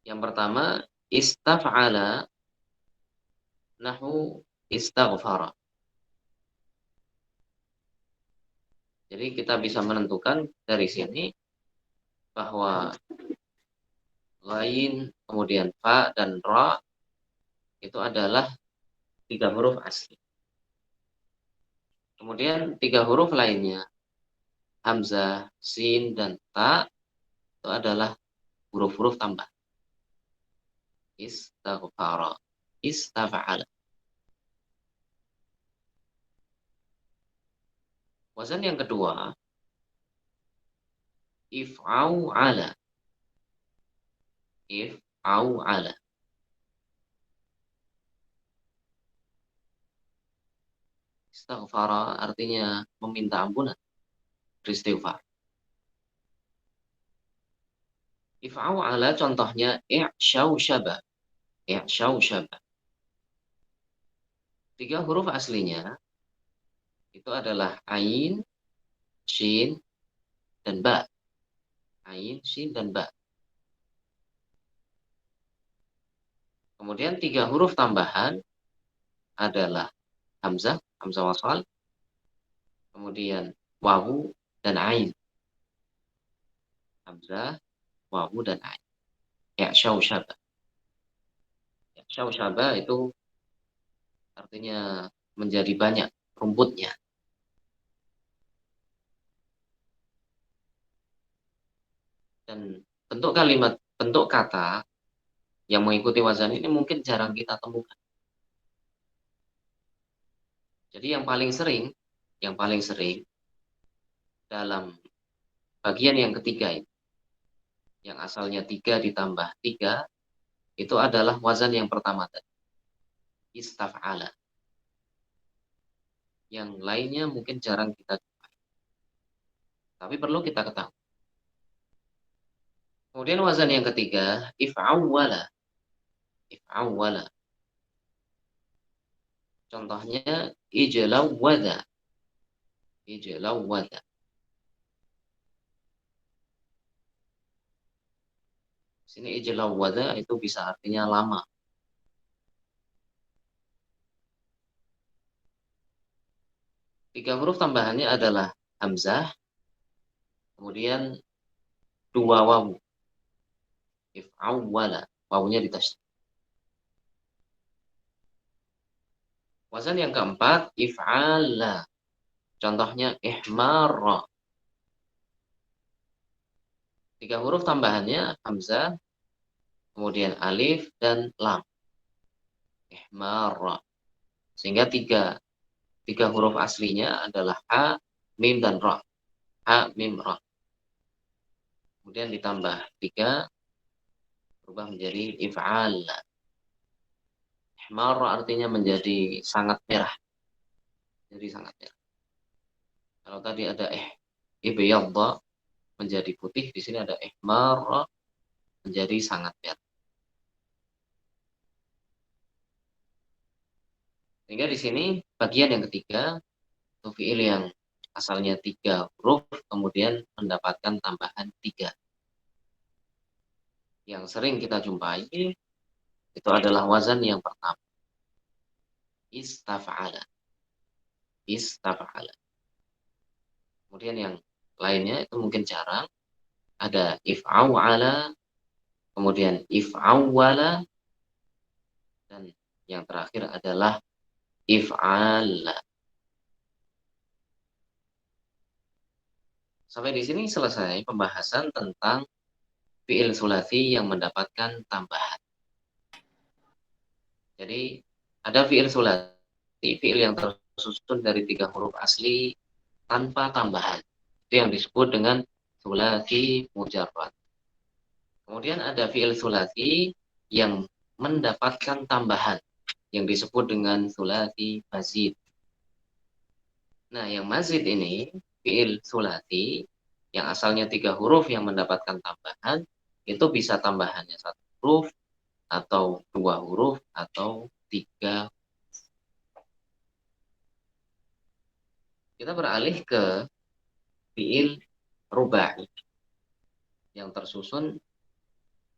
Yang pertama, istaf'ala nahu istaghfara. Jadi kita bisa menentukan dari sini bahwa ghain, kemudian fa dan ra itu adalah 3 huruf asli. Kemudian 3 huruf lainnya, hamzah, sin, dan ta itu adalah huruf-huruf tambah. Istaghfara, istaf'ala. Wazan yang kedua, if'au'ala. If'au'ala. Istighfara artinya meminta ampunan. Beristighfar. If'au'ala contohnya i'syausyaba. I'syausyaba. 3 huruf aslinya itu adalah ain, shin, dan ba. Ain, shin, dan ba. Kemudian 3 huruf tambahan adalah hamzah, hamzah wasal, kemudian wawu dan ain. Hamzah, wawu dan ain. Ya, syausyaba. Ya, syausyaba itu artinya menjadi banyak rumputnya. Dan bentuk kata yang mengikuti wazan ini mungkin jarang kita temukan. Jadi yang paling sering dalam bagian yang ketiga ini, yang asalnya 3 ditambah 3, itu adalah wazan yang pertama tadi, istaf'ala. Yang lainnya mungkin jarang kita jumpai. Tapi perlu kita ketahui. Kemudian wazan yang ketiga, if'awwala. If'awwala. Contohnya, ijlawwada. Ijlawwada. Sini ijlawwada itu bisa artinya lama. Tiga huruf tambahannya adalah hamzah, kemudian 2 wawu. If'awwala. Wawunya ditasydid. Wazan yang keempat, if'ala. Contohnya, ihmarra. 3 huruf tambahannya, hamzah, kemudian alif, dan lam. Ihmarra. Sehingga tiga huruf aslinya adalah ha, mim, dan ra. Ha, mim, ra. Kemudian ditambah 3, berubah menjadi if'ala. Ihmarra artinya menjadi sangat merah. Jadi sangat merah. Kalau tadi ada ibyadda menjadi putih, di sini ada ihmarra menjadi sangat merah. Sehingga di sini bagian yang ketiga itu fiil yang asalnya 3 huruf kemudian mendapatkan tambahan 3. Yang sering kita jumpai itu adalah wazan yang pertama. Istaf'ala. Istaf'ala. Kemudian yang lainnya itu mungkin jarang. Ada if'aw'ala, kemudian if'awwala, dan yang terakhir adalah if'ala. Sampai di sini selesai pembahasan tentang fiil sulasi yang mendapatkan tambahan. Jadi ada fiil sulasi, fiil yang tersusun dari 3 huruf asli tanpa tambahan. Itu yang disebut dengan sulasi mujarrad. Kemudian ada fiil sulasi yang mendapatkan tambahan yang disebut dengan sulasi mazid. Nah, yang mazid ini fiil sulasi yang asalnya 3 huruf yang mendapatkan tambahan itu bisa tambahannya 1 huruf atau 2 huruf atau 3. Kita beralih ke fiil rubai yang tersusun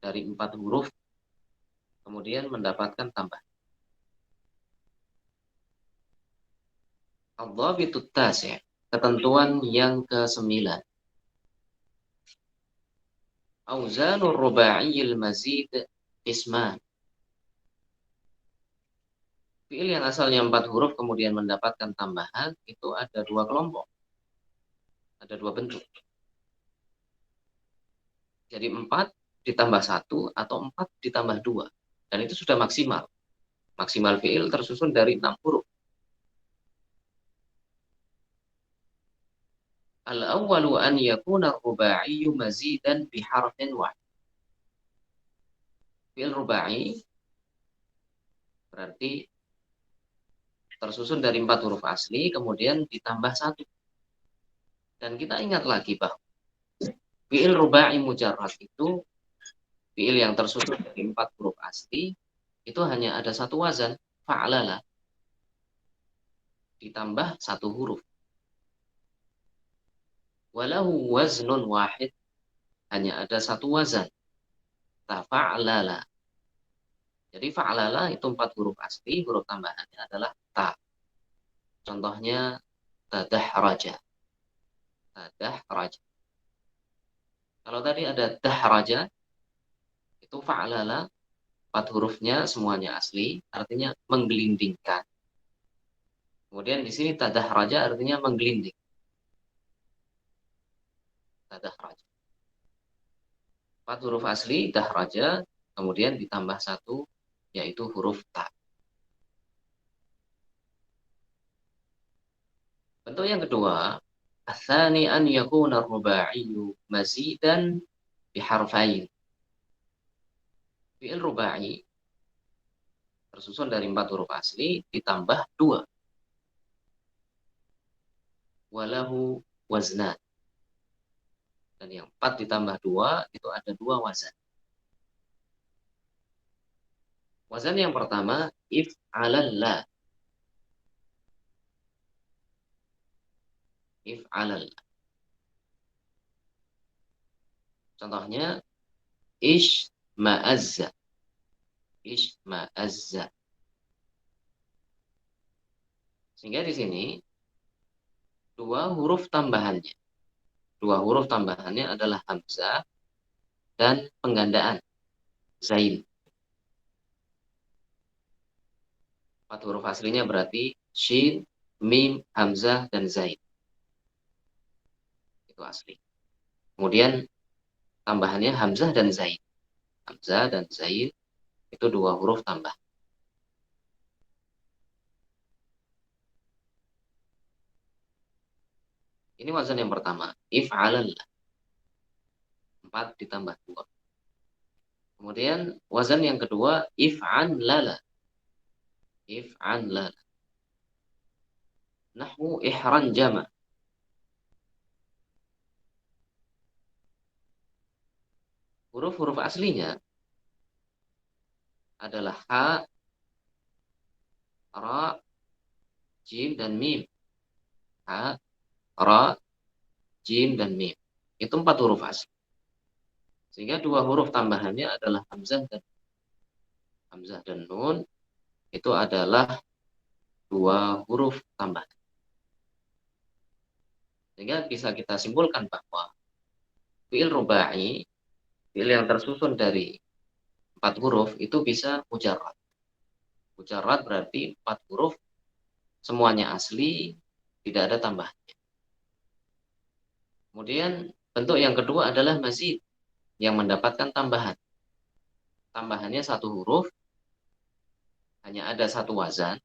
dari 4 huruf kemudian mendapatkan tambahan. Al-dhabitut tasi', ketentuan yang ke-9. Auzanur rubaiyil mazid isman. Fiil yang asalnya 4 huruf kemudian mendapatkan tambahan itu ada 2 kelompok. Ada 2 bentuk. Jadi 4 ditambah 1 atau 4 ditambah 2. Dan itu sudah maksimal. Maksimal fiil tersusun dari 6 huruf. Al-awwalu an yakuna ruba'iyyu mazidan biharfin wahid. Fiil rubai berarti tersusun dari 4 huruf asli kemudian ditambah 1. Dan kita ingat lagi bahwa fiil rubai mujarrad itu fiil yang tersusun dari 4 huruf asli itu hanya ada 1 wazan, fa'lala, ditambah 1 huruf. Walahu waznun wahid, hanya ada 1 wazan, tafa'lala. Jadi fa'lala itu 4 huruf asli, huruf tambahannya adalah ta. Contohnya tadahraja. Tadahraja. Kalau tadi ada dahraja, itu fa'lala, 4 hurufnya semuanya asli, artinya menggelindingkan. Kemudian di sini tadahraja artinya menggelinding. Tadahraja. 4 huruf asli, dahraja, kemudian ditambah 1, yaitu huruf ta. Bentuk yang kedua, atsani an yakuna ruba'iyyu mazidan biharfain. Fi'il rubai tersusun dari 4 huruf asli ditambah 2. Walahu waznan. Dan yang 4 ditambah 2 itu ada 2 wazan. Wazan yang pertama if'alalla. If'alalla. Contohnya ishma'azza. Ishma'azza. Sehingga di sini 2 huruf tambahannya. 2 huruf tambahannya adalah hamzah dan penggandaan zain. 4 huruf aslinya berarti shin, mim, hamzah, dan zain. Itu asli. Kemudian tambahannya hamzah dan zain. Hamzah dan zain itu 2 huruf tambah. Ini wazan yang pertama. If'alallah. 4 ditambah 2. Kemudian wazan yang kedua if'an lala. If'an lala. Nahwu ihran jama. Huruf-huruf aslinya adalah ha, ra, jim, dan mim. Ha, ra, jim, dan mim. Itu 4 huruf asli. Sehingga 2 huruf tambahannya adalah hamzah dan nun. Itu adalah 2 huruf tambahan. Sehingga bisa kita simpulkan bahwa fi'il rubai, fi'il yang tersusun dari 4 huruf itu bisa mujarrad. Mujarrad berarti 4 huruf semuanya asli, tidak ada tambahannya. Kemudian bentuk yang kedua adalah mazid, yang mendapatkan tambahan. Tambahannya 1 huruf, hanya ada 1 wazan,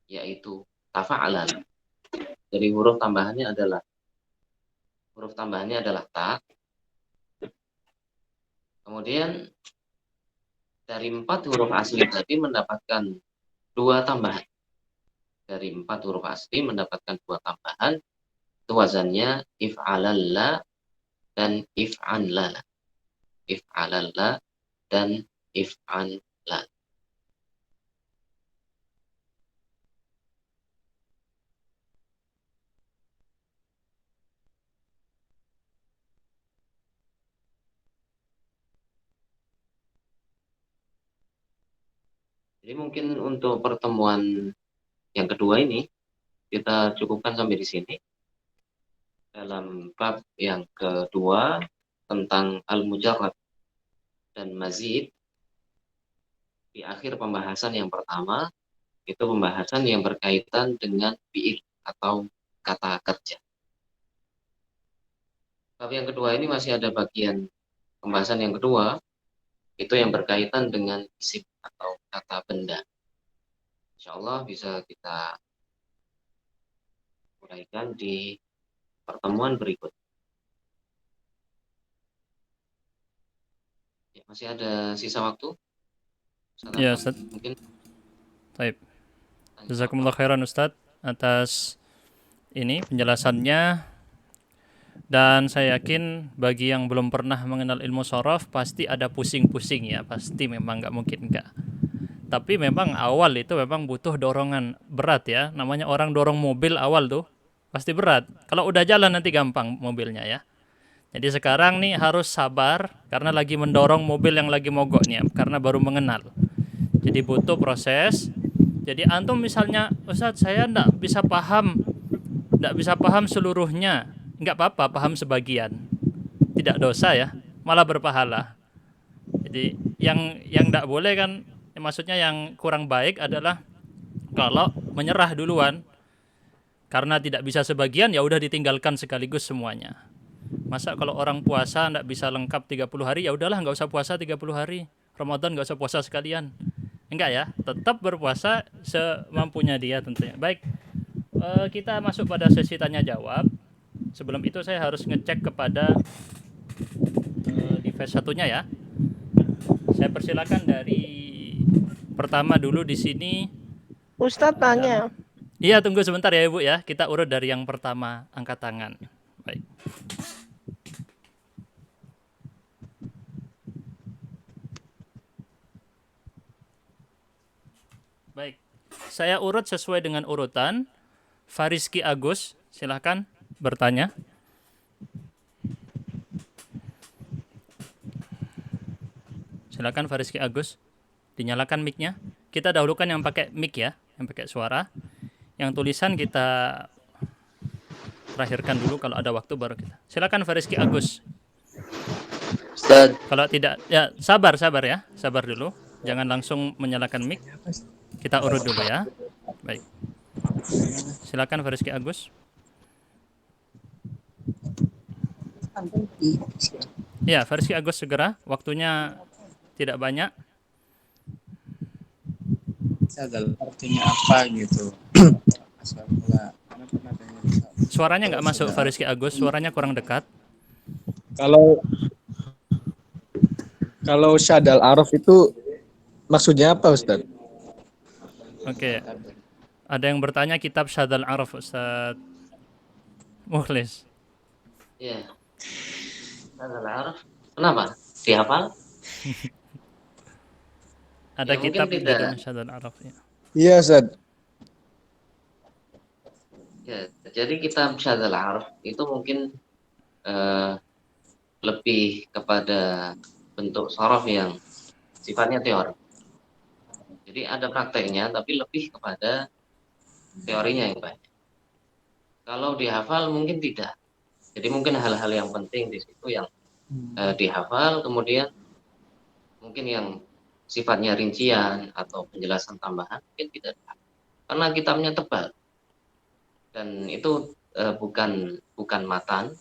yaitu tafa'alal. Jadi huruf tambahannya adalah ta. Kemudian dari 4 huruf asli tadi mendapatkan 2 tambahan. Dari 4 huruf asli mendapatkan 2 tambahan. Itu wazannya if'alalla dan if'anlala. If'alalla dan if'anlala. Jadi mungkin untuk pertemuan yang kedua ini kita cukupkan sampai di sini. Dalam bab yang kedua tentang al-mujarrad dan mazid, di akhir pembahasan yang pertama itu pembahasan yang berkaitan dengan fi'il atau kata kerja. Bab yang kedua ini masih ada bagian pembahasan yang kedua, itu yang berkaitan dengan isim atau kata benda. Insya Allah bisa kita uraikan di pertemuan berikut. Ya, masih ada sisa waktu? Ya, Ustaz. Mungkin. Baik. Jazakumullah khairan Ustaz atas ini penjelasannya. Dan saya yakin bagi yang belum pernah mengenal ilmu sorof pasti ada pusing-pusing ya, pasti memang nggak mungkin nggak. Tapi memang awal itu memang butuh dorongan berat ya, namanya orang dorong mobil awal tuh pasti berat. Kalau udah jalan nanti gampang mobilnya ya. Jadi sekarang nih harus sabar karena lagi mendorong mobil yang lagi mogok nih ya, karena baru mengenal. Jadi butuh proses. Jadi antum misalnya, Ustadz saya enggak bisa paham seluruhnya. Enggak apa-apa, paham sebagian. Tidak dosa ya, malah berpahala. Jadi yang enggak boleh kan, maksudnya yang kurang baik adalah kalau menyerah duluan karena tidak bisa sebagian, ya udah ditinggalkan sekaligus semuanya. Masa kalau orang puasa enggak bisa lengkap 30 hari, ya udahlah enggak usah puasa 30 hari. Ramadan enggak usah puasa sekalian. Enggak ya, tetap berpuasa semampunya dia tentunya. Baik, kita masuk pada sesi tanya jawab. Sebelum itu saya harus ngecek kepada device satunya ya. Saya persilakan dari pertama dulu di sini. Ustadz tanya. Iya, tunggu sebentar ya Ibu ya. Kita urut dari yang pertama angkat tangan. Baik. Baik. Saya urut sesuai dengan urutan. Fariski Agus, silahkan bertanya. Silakan Fariski Agus, dinyalakan mic-nya. Kita dahulukan yang pakai mic ya, yang pakai suara. Yang tulisan kita terakhirkan dulu, kalau ada waktu baru kita. Silakan Fariski Agus. Ustaz, Kalau tidak, ya sabar ya, sabar dulu. Jangan langsung menyalakan mic. Kita urut dulu ya. Baik. Silakan Fariski Agus. Ya, Fariski Agus segera. Waktunya tidak banyak. sadar artinya apa gitu. Asal mula. Karena pernah dengar Suaranya nggak masuk Fariski Agus, suaranya kurang dekat. Kalau syadal araf itu maksudnya apa, Ustaz? Oke. Ada yang bertanya kitab Syadal Araf, Ustaz Mukhlis. Ya. Syadal Araf. Kenapa? Dihafal? Ada Ya, mungkin kitab tidak. judulnya Syadal Araf ya. Iya, Ustaz. Ya, jadi kitab Syadal Araf itu mungkin lebih kepada bentuk sorof yang sifatnya teori. Jadi ada prakteknya, tapi lebih kepada teorinya yang banyak. Kalau dihafal mungkin tidak. Jadi mungkin hal-hal yang penting di situ yang dihafal, kemudian mungkin yang sifatnya rincian atau penjelasan tambahan mungkin tidak dihafal. Karena kitabnya tebal dan itu bukan matan.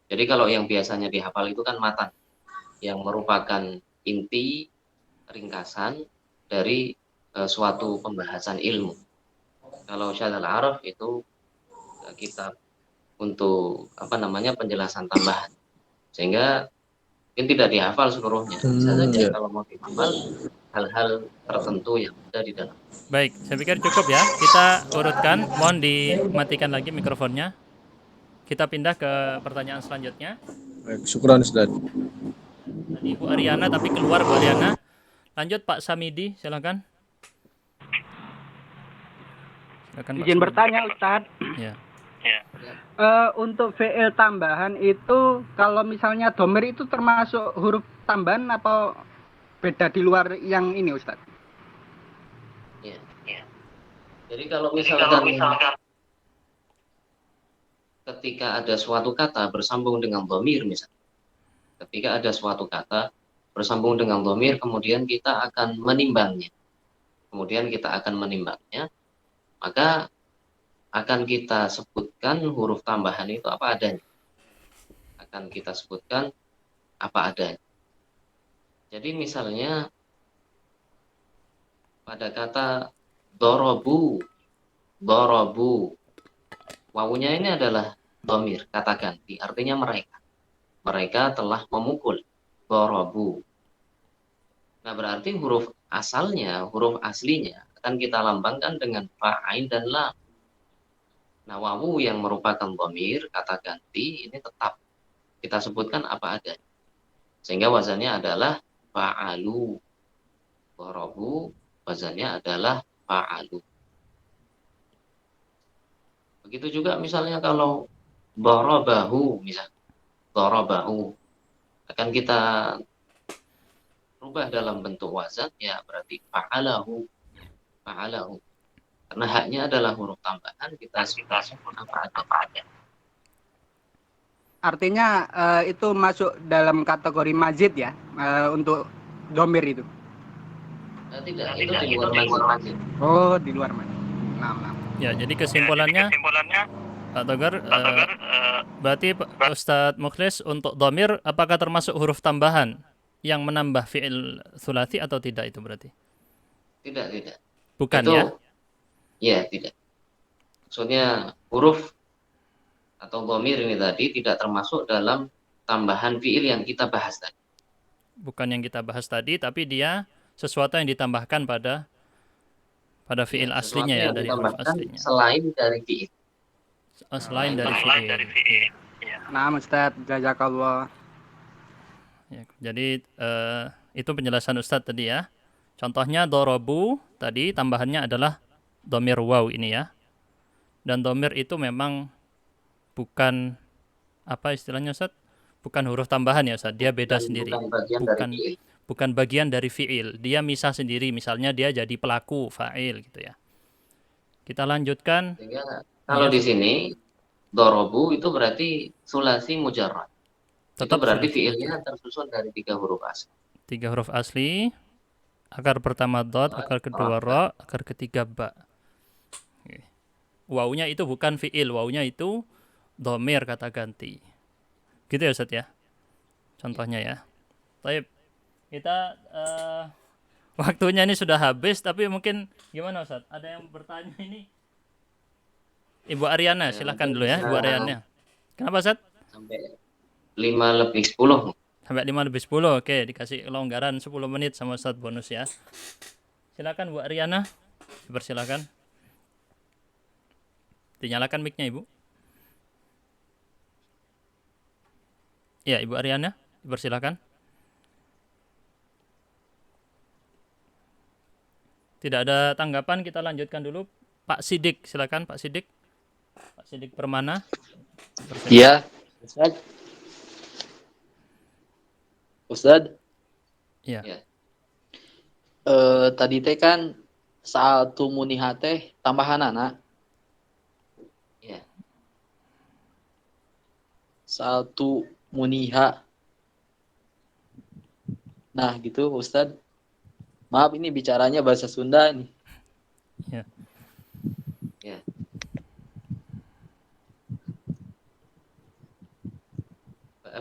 Jadi kalau yang biasanya dihafal itu kan matan, yang merupakan inti ringkasan dari suatu pembahasan ilmu. Kalau Syadal Araf itu kitab untuk penjelasan tambahan, sehingga mungkin tidak dihafal seluruhnya. Bisa saja kalau mau dihafal hal-hal tertentu yang ada di dalam. Baik, saya pikir cukup ya. Kita urutkan. Mohon dimatikan lagi mikrofonnya. Kita pindah ke pertanyaan selanjutnya. Baik, syukran, Ustaz. Tadi Ibu Ariana tapi keluar Bu Ariana. Lanjut Pak Samidi, silakan. Silakan Pak Izin Samidi. bertanya Ustaz. Ya. Untuk fi'il tambahan itu kalau misalnya domir itu termasuk huruf tambahan atau beda di luar yang ini Ustaz? Ya. Jadi kalau misalkan ketika ada suatu kata bersambung dengan dhamir misalnya. Ketika ada suatu kata bersambung dengan dhamir, kemudian kita akan menimbangnya. Maka akan kita sebutkan huruf tambahan itu apa adanya. Jadi misalnya pada kata dorobu, wawunya ini adalah dhamir, kata ganti, artinya mereka telah memukul, dorobu. Nah berarti huruf aslinya akan kita lambangkan dengan fa, ain, dan lam. Nah wawu yang merupakan dhamir, kata ganti, ini tetap kita sebutkan apa adanya. Sehingga wazannya adalah fa'alu. Dorobu, wazannya adalah fa'alu. Begitu juga misalnya kalau dorobahu, misalnya dorobahu, akan kita rubah dalam bentuk wazan, ya berarti fa'alahu, fa'alahu. Karena haknya adalah huruf tambahan, kita sebut apa ada. Artinya itu masuk dalam kategori mazid ya, untuk domir itu. Tidak, itu di luar mazid. Oh, di luar mazid. Nah. Ya, jadi kesimpulannya Pak Togar, berarti Ustadz Mukhlis untuk domir apakah termasuk huruf tambahan yang menambah fi'il sulasi atau tidak itu berarti? Tidak. Bukan Itu, ya? Ya, tidak. Maksudnya huruf atau domir ini tadi tidak termasuk dalam tambahan fi'il yang kita bahas tadi. Bukan yang kita bahas tadi, tapi dia sesuatu yang ditambahkan pada fi'il aslinya ya, dari huruf aslinya. Selain dari fi'il. Selain dari fi'il. Nah, Ustaz, jazakallah. Ya, jadi itu penjelasan Ustadz tadi ya. Contohnya dorobu tadi tambahannya adalah domir waw ini ya. Dan domir itu memang bukan apa istilahnya Ustadz? Bukan huruf tambahan ya Ustadz. Dia beda sendiri. Bukan bagian dari fi'il. Dia misah sendiri. Misalnya dia jadi pelaku fa'il gitu ya. Kita lanjutkan. Sehingga kalau di sini dorobu itu berarti sulasi mujarrad. Itu berarti fi'ilnya tersusun dari 3 huruf asli. 3 huruf asli. Akar pertama dot, akar kedua ro, akar ketiga ba. Wawunya itu bukan fi'il, wawunya itu domir kata ganti. Gitu ya Ustadz ya? Contohnya ya. Baik, kita waktunya ini sudah habis, tapi mungkin gimana Ustadz? Ada yang bertanya ini? Ibu Ariana, silahkan dulu ya Ibu Ariana. Kenapa Ustadz? Sampai 5:10. Sampai 5:10, oke, dikasih kelonggaran 10 menit sama Ustadz bonus ya. Silakan Bu Ariana, dipersilakan. Dinyalakan mic-nya Ibu. Ya, Ibu Ariana, dipersilakan. Tidak ada tanggapan, kita lanjutkan dulu. Pak Sidik, silakan Pak Sidik. Pak Sidik Permana. Iya, Ustadz. Iya. Ya. Tadi teh kan satu munihate tambahan anak. Ya. Satu muniha. Nah, gitu Ustadz. Maaf ini bicaranya bahasa Sunda nih. Ya. Ya.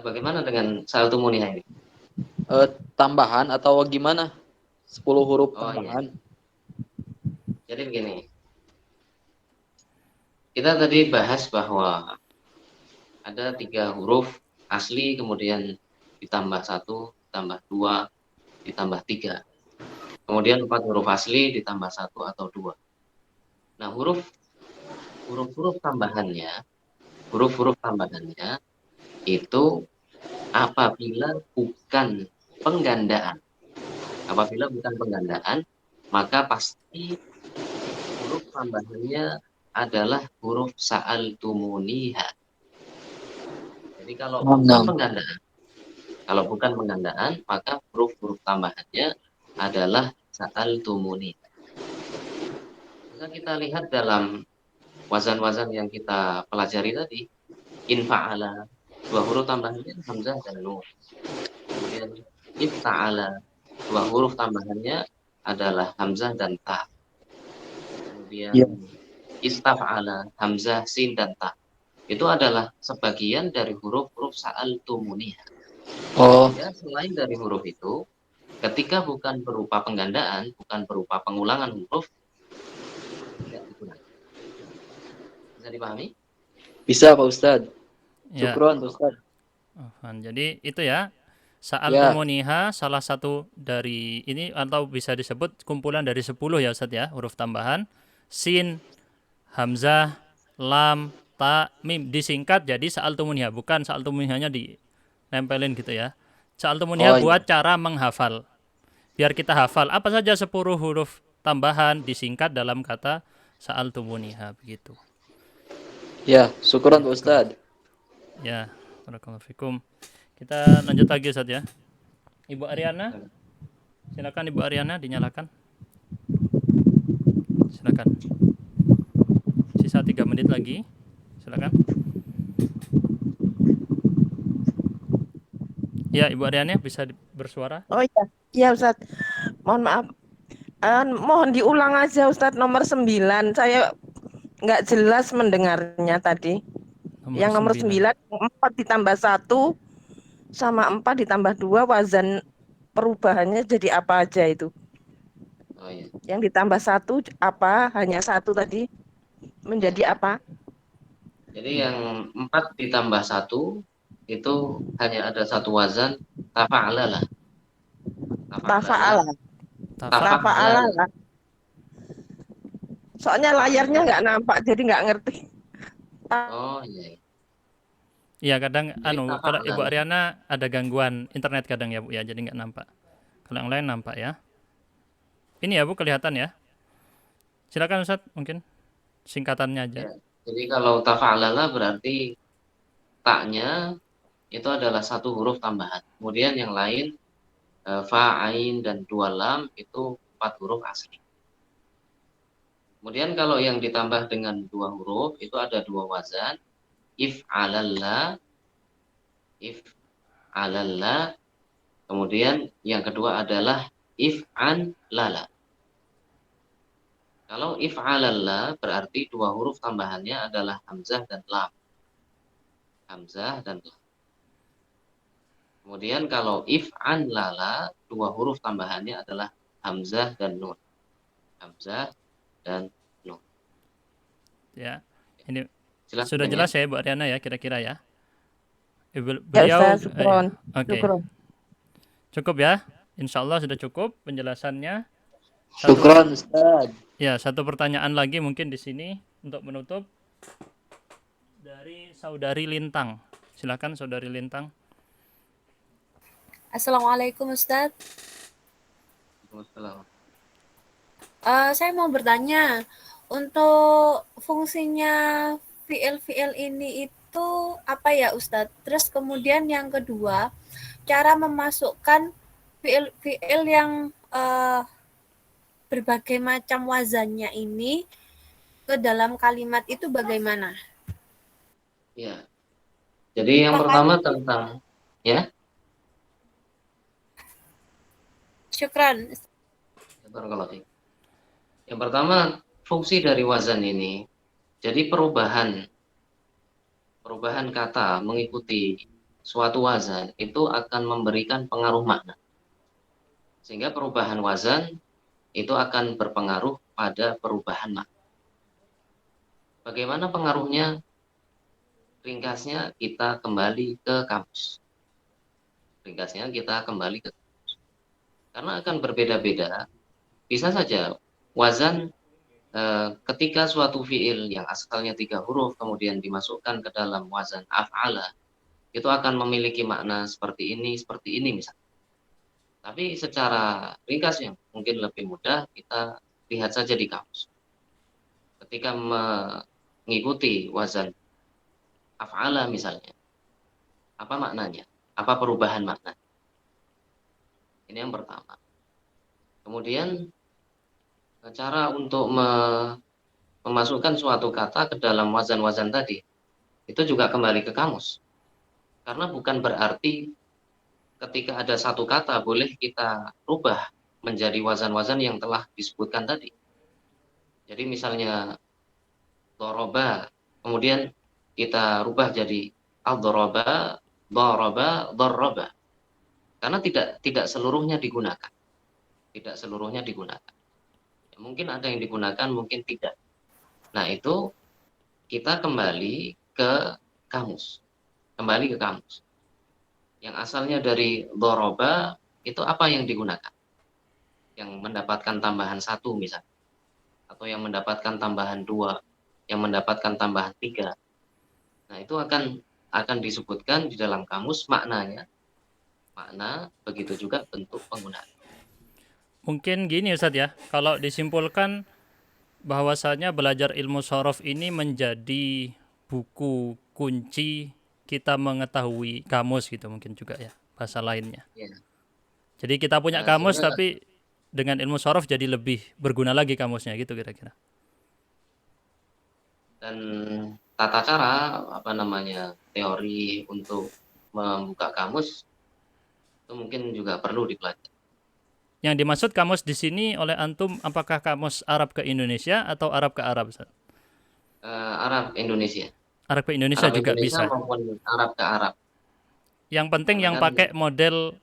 Bagaimana dengan saltu muniha ini? Tambahan atau gimana? 10 huruf tambahan. Iya. Jadi begini. Kita tadi bahas bahwa ada 3 huruf asli, kemudian ditambah 1, ditambah 2, ditambah 3. Kemudian 4 huruf asli ditambah 1 atau 2. Nah, huruf-huruf tambahannya itu apabila bukan penggandaan. Apabila bukan penggandaan, maka pasti huruf tambahannya adalah huruf sa'altumuniha. Jadi kalau bukan penggandaan, maka huruf-huruf tambahannya adalah sa'altumuniha. Jika kita lihat dalam wazan-wazan yang kita pelajari tadi, infa'ala, 2 huruf tambahannya hamzah dan nun. Kemudian ifta'ala, 2 huruf tambahannya adalah hamzah dan ta. Kemudian istaf'ala, hamzah, sin dan ta. Itu adalah sebagian dari huruf-huruf sa'altumuniha. Ya, selain dari huruf itu, ketika bukan berupa penggandaan, bukan berupa pengulangan huruf, tidak digunakan. Bisa dipahami? Bisa Pak Ustadz. Ya. Syukron Ustadz. Jadi itu ya. Sa'altumuniha salah satu dari ini atau bisa disebut kumpulan dari 10 ya Ustadz ya, huruf tambahan. Sin, hamzah, lam, ta, mim disingkat jadi sa'altumuniha, bukan sa'altumunihanya dinempelin gitu ya. Sa'altumuniha buat cara menghafal. Biar kita hafal apa saja 10 huruf tambahan disingkat dalam kata sa'altumuniha begitu. Ya, syukron Pak Ustadz. Ya, barakallahu fikum. Kita lanjut lagi Ustadz ya. Ibu Ariana, Silakan Ibu Ariana, dinyalakan. Silakan. Sisa 3 menit lagi. Silakan. Ya, Ibu Ariana bisa bersuara. Oh iya, iya Ustadz. Mohon maaf. Mohon diulang aja Ustadz nomor 9. Saya nggak jelas mendengarnya tadi. Yang nomor 9, 4 ditambah 1 sama 4 ditambah 2, wazan perubahannya jadi apa aja itu? Oh iya. Yang ditambah 1 apa? Hanya 1 tadi menjadi apa? Jadi yang 4 ditambah 1 itu hanya ada satu wazan, tafa'ala lah. Tafa'ala. Tafa'ala lah. Soalnya layarnya nggak nampak, jadi nggak ngerti. Oh iya. Iya, kadang Jadi kalau Ibu tafa'ala. Ariana ada gangguan internet kadang ya Bu ya, jadi nggak nampak. Kalau yang lain nampak ya. Ini ya Bu, kelihatan ya. Silakan Ustaz, mungkin singkatannya aja. Ya. Jadi kalau tafa'ala berarti taknya itu adalah satu huruf tambahan. Kemudian yang lain fa, ain, dan 2 lam itu 4 huruf asli. Kemudian kalau yang ditambah dengan 2 huruf itu ada 2 wazan. If'alalla, if'alalla. Kemudian yang kedua adalah if'an lala. Kalau if'alalla berarti 2 huruf tambahannya adalah hamzah dan lam. Hamzah dan lam. Kemudian kalau if'an lala, 2 huruf tambahannya adalah hamzah dan nun. Hamzah dan nun. Ya. Ini Silahkan sudah ya. jelas ya Bu Ariana ya kira-kira ya. Ya Beliau Ustaz, syukron. Oke. Syukron. Cukup ya. Insya Allah sudah cukup penjelasannya. Syukron Ustaz. Ya, satu pertanyaan lagi mungkin di sini untuk menutup dari Saudari Lintang. Silakan Saudari Lintang. Assalamualaikum Ustadz. Waalaikumsalam. Saya mau bertanya, untuk fungsinya fiil-fiil ini itu apa ya Ustadz? Terus kemudian yang kedua, cara memasukkan fiil-fiil yang berbagai macam wazannya ini ke dalam kalimat itu bagaimana? Ya. Jadi yang pertama tentang ya. Syukran. Yang pertama, fungsi dari wazan ini. Jadi perubahan kata mengikuti suatu wazan itu akan memberikan pengaruh makna. Sehingga perubahan wazan itu akan berpengaruh pada perubahan makna. Bagaimana pengaruhnya? Ringkasnya kita kembali ke kamus. Karena akan berbeda-beda. Bisa saja wazan ketika suatu fiil yang asalnya 3 huruf kemudian dimasukkan ke dalam wazan af'ala, itu akan memiliki makna seperti ini misalnya. Tapi secara ringkas yang mungkin lebih mudah, kita lihat saja di kamus. Ketika mengikuti wazan af'ala misalnya, apa maknanya? Apa perubahan makna? Ini yang pertama. Kemudian cara untuk memasukkan suatu kata ke dalam wazan-wazan tadi, itu juga kembali ke kamus. Karena bukan berarti ketika ada satu kata boleh kita rubah menjadi wazan-wazan yang telah disebutkan tadi. Jadi misalnya doroba, kemudian kita rubah jadi al-doroba, doroba, doroba. Karena tidak seluruhnya digunakan. Mungkin ada yang digunakan, mungkin tidak. Nah, itu kita kembali ke kamus. Yang asalnya dari doroba, itu apa yang digunakan? Yang mendapatkan tambahan 1 misalnya. Atau yang mendapatkan tambahan 2, yang mendapatkan tambahan 3. Nah, itu akan disebutkan di dalam kamus maknanya. Makna, begitu juga bentuk penggunaan. Mungkin gini Ustadz ya, kalau disimpulkan bahwasanya belajar ilmu shorof ini menjadi buku kunci kita mengetahui kamus gitu mungkin juga ya, bahasa lainnya. Ya. Jadi kita punya kamus tapi dengan ilmu sorof jadi lebih berguna lagi kamusnya gitu kira-kira. Dan tata cara teori untuk membuka kamus itu mungkin juga perlu dipelajari. Yang dimaksud kamus di sini oleh antum apakah kamus Arab ke Indonesia atau Arab ke Arab, Ustaz? Arab Indonesia. Arab ke Indonesia Arab juga Indonesia bisa. maupun Arab ke Arab. Yang penting yang pakai model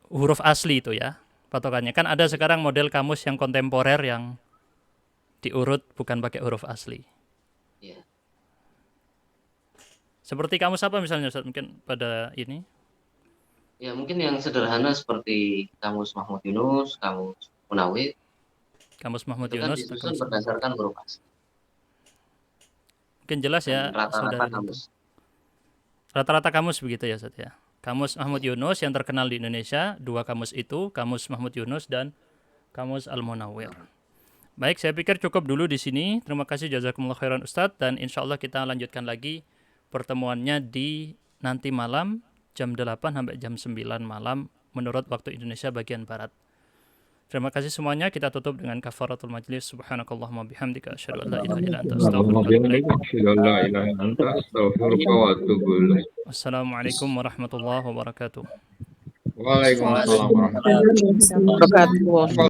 huruf asli itu ya patokannya. Kan ada sekarang model kamus yang kontemporer yang diurut bukan pakai huruf asli. Ya. Seperti kamus apa misalnya, Ustaz? Mungkin pada ini? Ya, mungkin yang sederhana seperti kamus Mahmud Yunus, kamus Munawwir. Kamus Mahmud Itu kan Yunus. disusun berdasarkan huruf asli. Mungkin jelas ya. Rata-rata kamus. Rata-rata kamus begitu ya, Ustaz ya. Kamus Mahmud Yunus yang terkenal di Indonesia, 2 kamus itu, kamus Mahmud Yunus dan kamus Al-Munawwir. Baik, saya pikir cukup dulu di sini. Terima kasih jazakumullah khairan Ustadz, dan insya Allah kita lanjutkan lagi pertemuannya di nanti malam jam 8 sampai jam 9 malam menurut waktu Indonesia bagian barat. Terima kasih semuanya. Kita tutup dengan kafaratul majlis. Subhanakallahumma bihamdika asyhadu an la ilaha illa anta astaghfiruka wa atubu ilaik. Wassalamualaikum warahmatullahi wabarakatuh. Waalaikumsalam warahmatullahi wabarakatuh.